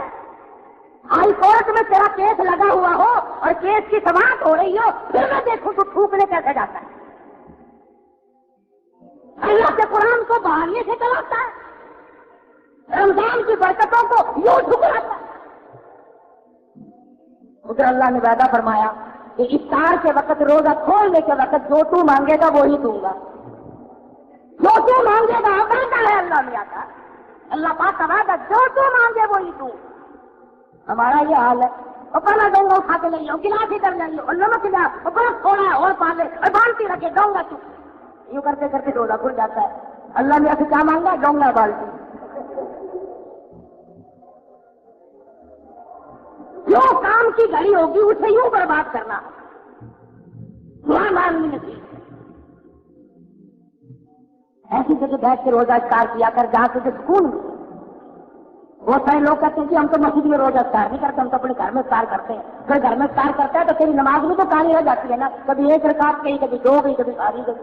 ہائی کورٹ میں تیرا کیس لگا ہوا ہو اور کیس کی سماعت ہو رہی ہو، پھر میں دیکھوں تو تھوکنے کیسے جاتا ہے. اللہ کے قرآن کو بہانے سے چلاتا ہے، رمضان کی برکتوں کو یوں ٹھکراتا ہے. ادھر اللہ نے وعدہ فرمایا کہ افطار کے وقت، روزہ کھولنے کے وقت جو تو مانگے گا وہی دوں گا. جو تو مانگے گا وعدہ ہے اللہ نے آتا. اللہ پاک کا وعدہ جو تو مانگے وہی دوں. ہمارا یہ حال ہے، اور پانا دوں گا اٹھا کے لے لو، گلاس ہی کر لے لو، اور نمک لیا اور برف تھوڑا اور پا لے اور بالٹی رکھے دوں گا. یوں کرتے کرتے روزہ کھل جاتا ہے. اللہ نے ایسے کیا مانگا؟ دوں گا بالٹی. جو کام کی گھڑی ہوگی اسے یوں برباد کرنا، وہاں مانگنی نہیں. ایسی جگہ بیٹھ کے روزہ افطار کیا کر جہاں تجھے سکون. وہ سارے لوگ کہتے ہیں کہ ہم تو مسجد میں روز افطار نہیں کرتے، ہم تو اپنے گھر میں افطار کرتے ہیں. پھر گھر میں افطار کرتا ہے تو تیری نماز میں تو کہانی رہ جاتی ہے نا، کبھی ایک رکعت گئی، کبھی دو گئی، کبھی ساری گئی.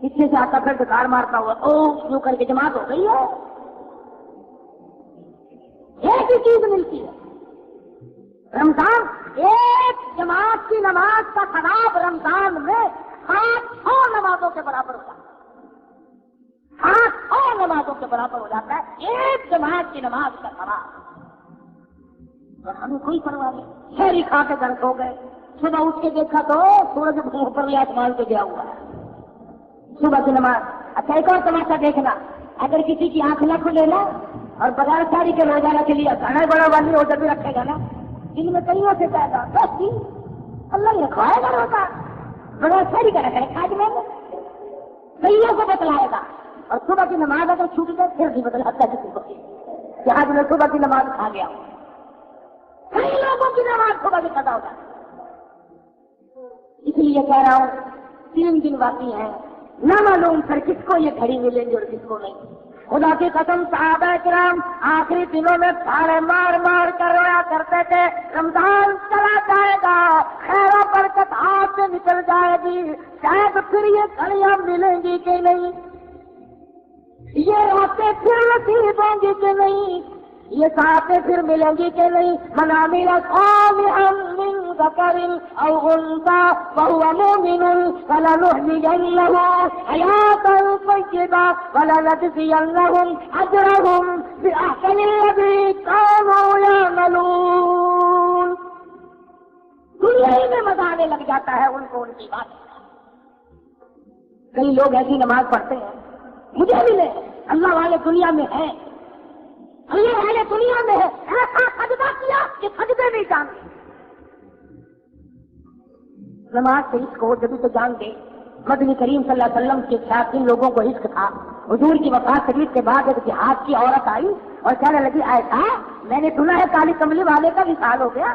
پیچھے سے آتا پھر ڈکار مارتا ہوا او یوں کر کے جماعت ہو گئی ہے. ایک ہی چیز ملتی ہے رمضان، ایک جماعت کی نماز کا ثواب رمضان میں 700 نمازوں کے برابر ہوتا ہے. 700 نمازوں کے برابر ہو جاتا ہے ایک جماعت کی نماز کا ثواب. اور ہمیں کوئی پرواہ نہیں، شہری کھا کے درد ہو گئے. صبح اٹھ کے دیکھا تو سورج اوپر آسمان پہ گیا ہوا ہے. صبح کی نماز. اچھا ایک اور تماشا دیکھنا، اگر کسی کی آنکھ نہ کھلے نا اور بغیر ساری کے روزانہ کے لیے کھانا بڑا والی ہو بھی رکھے گا نا، جن میں کئیوں سے پیدا بس ہی اللہ نے رکھوایا گا روزہ بغیر ساری کا رکھے کھاج میں کئیوں کو بتلائے گا. اور صبح کی نماز اگر چھوٹ جائے پھر بھی بدلاتا ہے کسی کو کہ آج میں صبح کی نماز کھا گیا ہوں. کئی لوگوں کی نماز صبح کی قضا ہو جاتی ہے. اس لیے کہہ رہا ہوں 3 دن باقی ہیں، نہ معلوم پھر کس کو یہ گھڑی ملیں گی اور کس کو نہیں. خدا کی قسم صحابہ کرام آخری دنوں میں پھاڑے مار مار کر رویا کرتے تھے رمضان چلا جائے گا، خیر و برکت ہاتھ سے نکل جائے گی، شاید پھر یہ گھڑیاں ملیں گی کہ نہیں، یہ راتیں پھر نصیب ہوں گی کہ نہیں، یہ ساتیں پھر ملیں گی کہ نہیں. من عمل صالحا من ذکر او انثى وهو مؤمن فلنحيينه حياة طيبة ولنجزينهم اجرهم باحسن الذي كانوا يعملون. دنیا میں مزہ آنے لگ جاتا ہے ان کو ان کی بات. کئی لوگ ایسی نماز پڑھتے ہیں مجھے ملے اللہ والے دنیا میں ہیں، اللہ والے دنیا میں ہے، ایسا سجدہ کیا کہ سجدے نہیں جانتے. نماز سے عشق ہو جبھی تو جان دے. مدنی کریم صلی اللہ علیہ وسلم کے ساتھ جن لوگوں کو عشق تھا، حضور کی وفات شریف کے بعد ایک جہاد کی عورت آئی اور کہنے لگی ایسا میں نے سنا ہے کالی کملی والے کا وصال ہو گیا.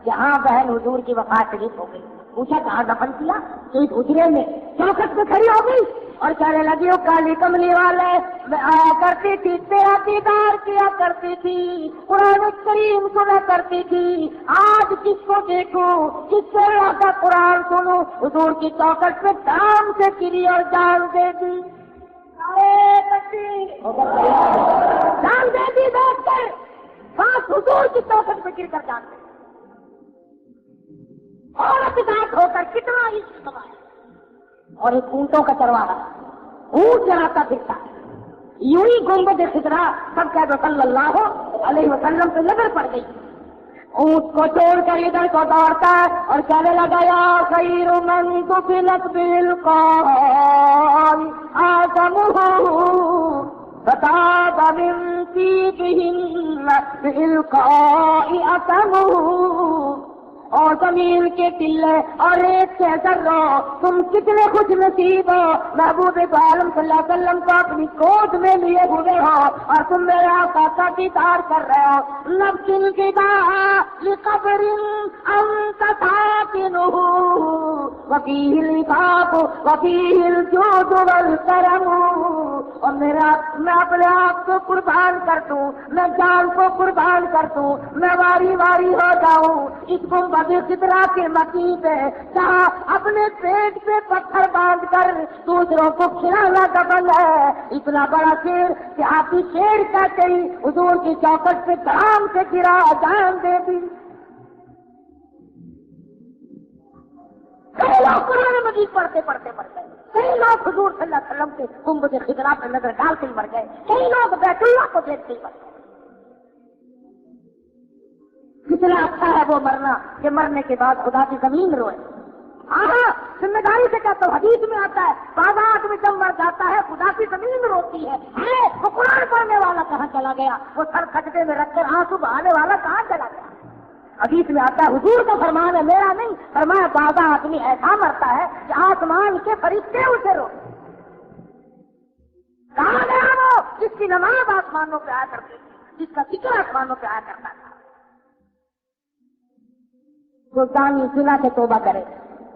جہاں بہن حضور کی وفات شریف ہو گئی. پوچھا کہاں دفن کیا؟ تو اس حجرے میں چوکھٹ پہ کھڑی ہو گئی اور کہنے لگی وہ کالی کملی والے میں آیا کرتی تھی، تیرا دیدار کیا کرتی تھی، قرآن کریم سنا کرتی تھی، آج کس کو دیکھوں کس سے کا قرآن سنوں. حضور کی چوکھٹ پہ دام سے گری اور جان دے دی، جان دے دی بیٹھ کر بس حضور کی چوکھٹ پہ گر کر جان دے. عورت ذات ہو کر کتنا عشق کمایا. اور ایک اونٹوں کا چرواہا اونٹ چراتا پھرتا یوں ہی گنبد خضرا سب کہہ دو صلی اللہ علیہ وسلم پہ نظر پڑ گئی. اونٹ کو چھوڑ کر ادھر کو دوڑتا ہے اور کہنے لگا یا خیر من دفنت بالقول آدمہ فتاب من فیکہن بالقاء اتمہ. اور زمین کے ٹلے اور ریت کے ذرہ تم کتنے خوش نصیب ہو، محبوب عالم صلی اللہ علیہ وسلم کو اپنی گود میں لیے ہوئے ہو اور تم میرے آقا کا دیدار کر رہے ہو. نفس الفداء لقبر انت ساکنہ وفیہ العفاف وفیہ الجود والکرم. اور میں اپنے آپ کو قربان کر دوں، میں جان کو قربان کر دوں، میں واری واری ہو جاؤں اس گنبد خضرا کے مکین پہ جہاں اپنے پیٹ پہ پتھر باندھ کر دوسروں کو کھلانا دفن ہے. اتنا بڑا شیر کہ آپ کی شیر کہتے ہی حضور کی چوکھٹ پہ دھام سے گرا جان دے دی. کئی لوگ قرآن مجید پڑھتے پڑھتے مر گئے، کئی لوگ حضور صلی اللہ علیہ وسلم کے گنبد خضرا پہ نظر ڈالتے ہی مر گئے، کئی لوگ بیت اللہ کو دیکھتے ہی مر گئے. کتنا اچھا ہے وہ مرنا کہ مرنے کے بعد خدا کی زمین روئے. ہاں ذمہ داری سے کہتا ہوں، حدیث میں آتا ہے بعض آدمی جب مر جاتا ہے خدا کی زمین روتی ہے. وہ قرآن پڑھنے والا کہاں چلا گیا، وہ سر کھٹکے میں رکھ کر آنسو بہانے والا کہاں چلا گیا. حدیث میں آتا ہے، حضور کا فرمان ہے میرا نہیں، فرمایا بعض آدمی ایسا مرتا ہے کہ آسمان کے فرشتے اسے روتے. کہاں گیا وہ جس کی نماز آسمانوں پہ آیا کرتی تھی، جس کا ذکر آسمانوں پہ آیا کرتا تھا. زانی زنا سے توبہ کرے،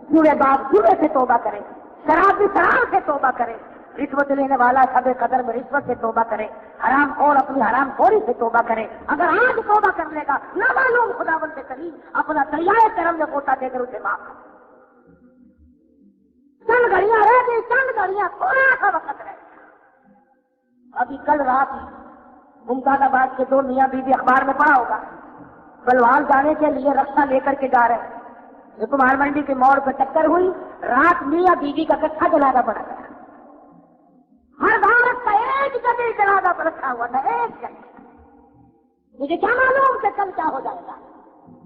جڑے باپ جڑے سے توبہ کرے، شرابی شراب سے توبہ کرے، رشوت لینے والا شب قدر میں رشوت سے توبہ کرے، حرام خور اپنی حرام خوری سے توبہ کرے. اگر آج توبہ کر لے گا نہ معلوم خداوند کریم اپنا دریائے کرم میں غوطہ دے کر اسے معاف کر. چند گھڑیاں رہ گئی، چند گھڑیاں، تھوڑا سا وقت رہ گیا. ابھی کل رات ممتاز آباد کے 2 میاں بیوی اخبار میں پڑھا ہوگا، بلوال جانے کے لیے رستہ لے کر کے جا رہے ہیں. کمار منڈی کے موڑ پہ ٹکر ہوئی، رات میاں بیوی کا کٹھا جنازہ پڑا گیا. ہر بھارت کا ایک جگہ جنازہ پر رکھا ہوا تھا، ایک جگہ. مجھے کیا معلوم کہ کل کیا ہو جائے گا؟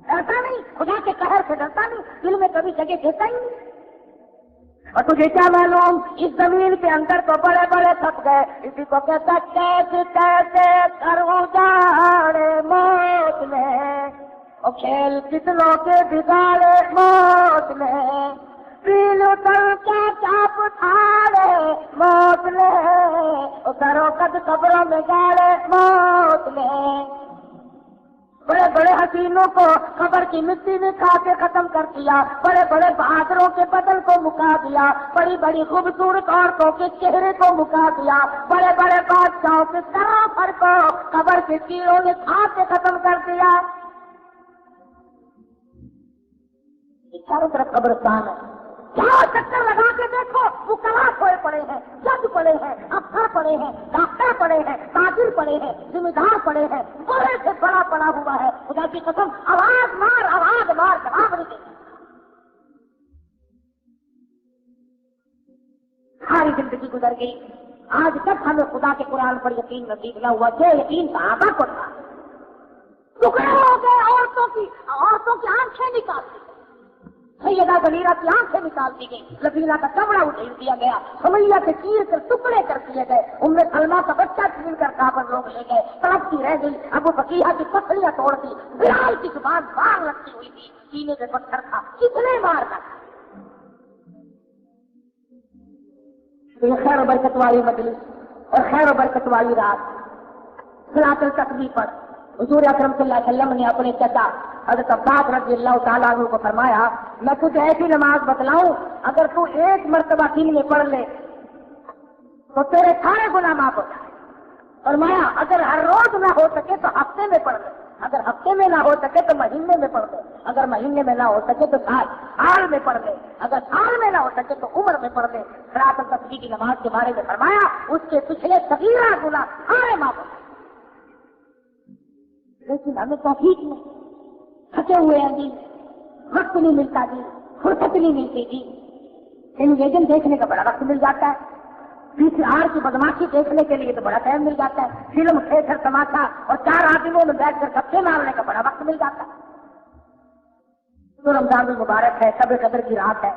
ڈرتا نہیں، خدا کے قہر سے ڈرتا نہیں، دل میں کبھی جگہ دیتا ہی نہیں. اور تجھے کیا معلوم اس زمین کے اندر تو بڑے بڑے تھک گئے. اسی کو کہتا کیسے کیسے کروں جاڑے موت میں، اور کھیل کتنوں کے بگاڑے موت میں، پیل اتر کے چاپ اٹھاڑے موت میں، اور کرو قد قبروں میں گاڑے موت میں. بڑے بڑے حسینوں کو قبر کی مٹی نے کھا کے ختم کر دیا، بڑے بڑے بہادروں کے بدن کو مکا دیا، بڑی بڑی خوبصورت عورتوں کے چہرے کو مکا دیا، بڑے بڑے بادشاہوں کے سرافر کو قبر کے کیڑوں نے کھا کے ختم کر دیا. چاروں طرف قبرستان ہے، کیا چکر لگا کے دیکھو، وہ کلاس ہوئے پڑے ہیں، جج پڑے ہیں، افسر پڑے ہیں، ڈاکٹر پڑے ہیں، تاجر پڑے ہیں، ذمہ دار پڑے ہیں، بڑے سے بڑا پڑا ہوا ہے. خدا کی قسم آواز مار جواب نہیں دیتا. ساری زندگی گزر گئی، آج تک ہمیں خدا کے قرآن پر یقین نصیب نہ ہوا. جو یقین صحابہ کو تھا، ٹکڑے ہو گئے عورتوں کی آنکھیں نکالتی، سیدہ زلیرہ کی آنکھیں نکال دی گئی، لبیلا کا چمڑا اٹھیل دیا گیا، سمیہ سے چیر کر ٹکڑے کر دیے گئے، ام سلمہ کا بچہ چھین کر کافر لوگ لے گئے، تڑپتی رہ گئی. ابو بکیہ کی پسلیاں توڑ دی، بلال کی زبان باغ لگتی ہوئی تھی، سینے سے پتھر تھا، کتنے مارنا تھا. یہ خیر و برکت والی مجلس اور خیر و برکت والی رات. صلاۃ التسبیح پر حضور اکرم صلی اللہ علیہ وسلم نے اپنے چچا حضرت عباس رضی اللہ تعالیٰ عنہ کو فرمایا، میں تجھے ایسی نماز بتلاؤں اگر تو ایک مرتبہ دن میں پڑھ لے تو تیرے سارے گناہ معاف ہو جائیں. فرمایا اگر ہر روز نہ ہو سکے تو ہفتے میں پڑھ لے، اگر ہفتے میں نہ ہو سکے تو مہینے میں پڑھ لے، اگر مہینے میں نہ ہو سکے تو سال میں پڑھ لے، اگر سال میں نہ ہو سکے تو عمر میں پڑھ لے. صلاۃ التسبیح کی نماز کے بارے میں فرمایا اس کے پچھلے صغیرہ گناہ سارے معاف ہو جائیں. لیکن ہمیں توفیق نہیں، تھکے ہوئے ہیں جی، وقت نہیں ملتا جی، فرصت نہیں ملتی جی. ٹیلی ویژن دیکھنے کا بڑا وقت مل جاتا ہے، PCR کی بدماشی دیکھنے کے لیے تو بڑا ٹائم مل جاتا ہے، فلم تھیٹر تماشا اور 4 آدمیوں میں بیٹھ کر گپے مارنے کا بڑا وقت مل جاتا ہے. تو رمضان المبارک ہے، شب قدر کی رات ہے.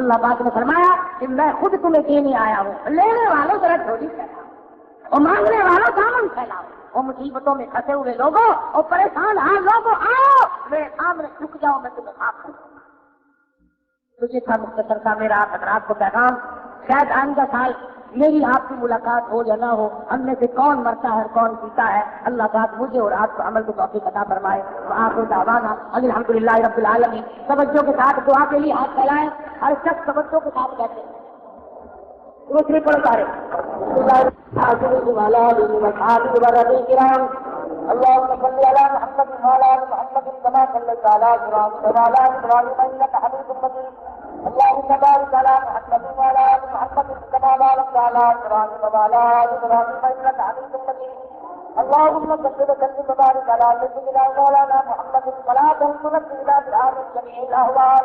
اللہ پاک نے فرمایا کہ میں خود تمہیں دینے آیا ہوں، لینے والوں ذرا جھولی پھیلاؤ اور مانگنے والوں دامن پھیلاؤ. اور مصیبتوں میں پھنسے ہوئے لوگوں اور پریشان لوگوں آؤ میرے سامنے جھک جاؤ، میں تمہیں معاف کروں گا. تجھے تھا مختصر کا میرا آپ حضرات کو پیغام، شاید آئندہ سال میری آپ کی ملاقات ہو یا نہ ہو، ہم میں سے کون مرتا ہے اور کون جیتا ہے. اللہ پاک مجھے اور آپ کو عمل کو توفیق عطا فرمائے. آخر دعوانا الحمدللہ رب العالمین. توجہ کے ساتھ دعا کے لیے ہاتھ پھیلائیں، ہر شخص توجہ کے ساتھ بیٹھے. دوسری پڑھتا ہے اللهم صل على محمد وعلى ال محمد كما صليت على ابراهيم وعلى ال ابراهيم انك حميد مجيد. اللهم بارك على محمد وعلى ال محمد كما باركت على ابراهيم وعلى ال ابراهيم انك حميد مجيد. اللهم صل وسلم وبارك على سيدنا مولانا محمد صلاة تنزلنا بها من جميع الاهوال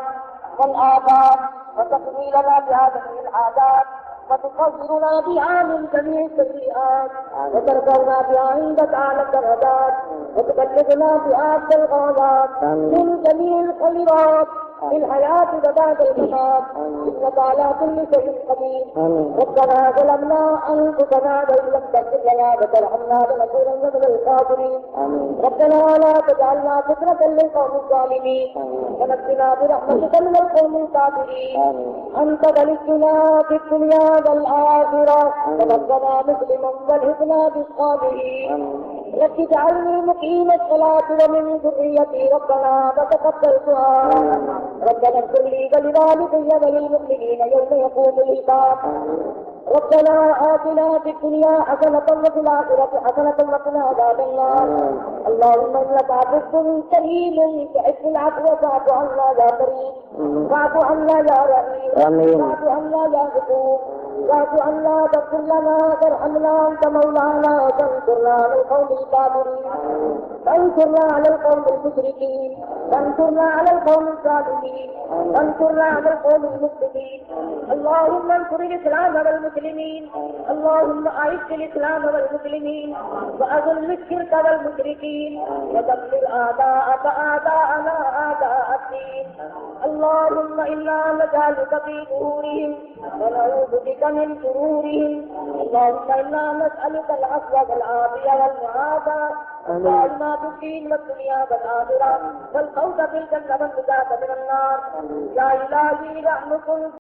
والآفات وتكميلنا بها جميع الحاجات وتطهرنا بها من جميع السيئات وترفعنا بها عندك اعلى الدرجات وتبلغنا بها اقصى الغايات من جميع الخيرات في الحياة وبعد الممات انك على كل شيء قدير. ربنا ظلمنا انفسنا وان لم تغفر لنا وترحمنا لنكونن من الخاسرين. ربنا لا تجعلنا فتنة للقوم الظالمين ونجنا برحمتك من القوم الكافرين. انت ولينا في الدنيا والآخرة وربنا مسلما والحسنى بالصالحين. رب اجعلني مقيم الصلاة ومن ذريتي ربنا وتقبل دعاء. ربنا اغفر لي ولوالدي وللمؤمنين يوم يقوم الحساب. ربنا آتنا في الدنيا حسنة وفي الآخرة حسنة وقنا عذاب النار. اللهم إنك عفو كريم تحب العفو فاعف عنا يا كريم، فاعف عنا يا رحيم، فاعف عنا يا غفور، فاعف عنا تغفر لنا ترحمنا أنت مولانا تنصرنا على القوم الكافرين، تنصرنا على القوم المشركين، تنصرنا على القوم الظالمين، تنصرنا على القوم المفسدين. اللهم انصر الإسلام والمسلمين، اللهم أعز الإسلام والمسلمين وأذل الشرك والمشركين ودمر أعداءك أعداءنا أعداء الدين. اللهم إنا نجعلك في نورهم ونعوذ بك من شرورهم. اللهم إنا نسألك العفو والعافية والمعافاة ما في الدين والدنيا والآخرة والفوز بالجنة والنجاة من النار. يا إلهي رحمكم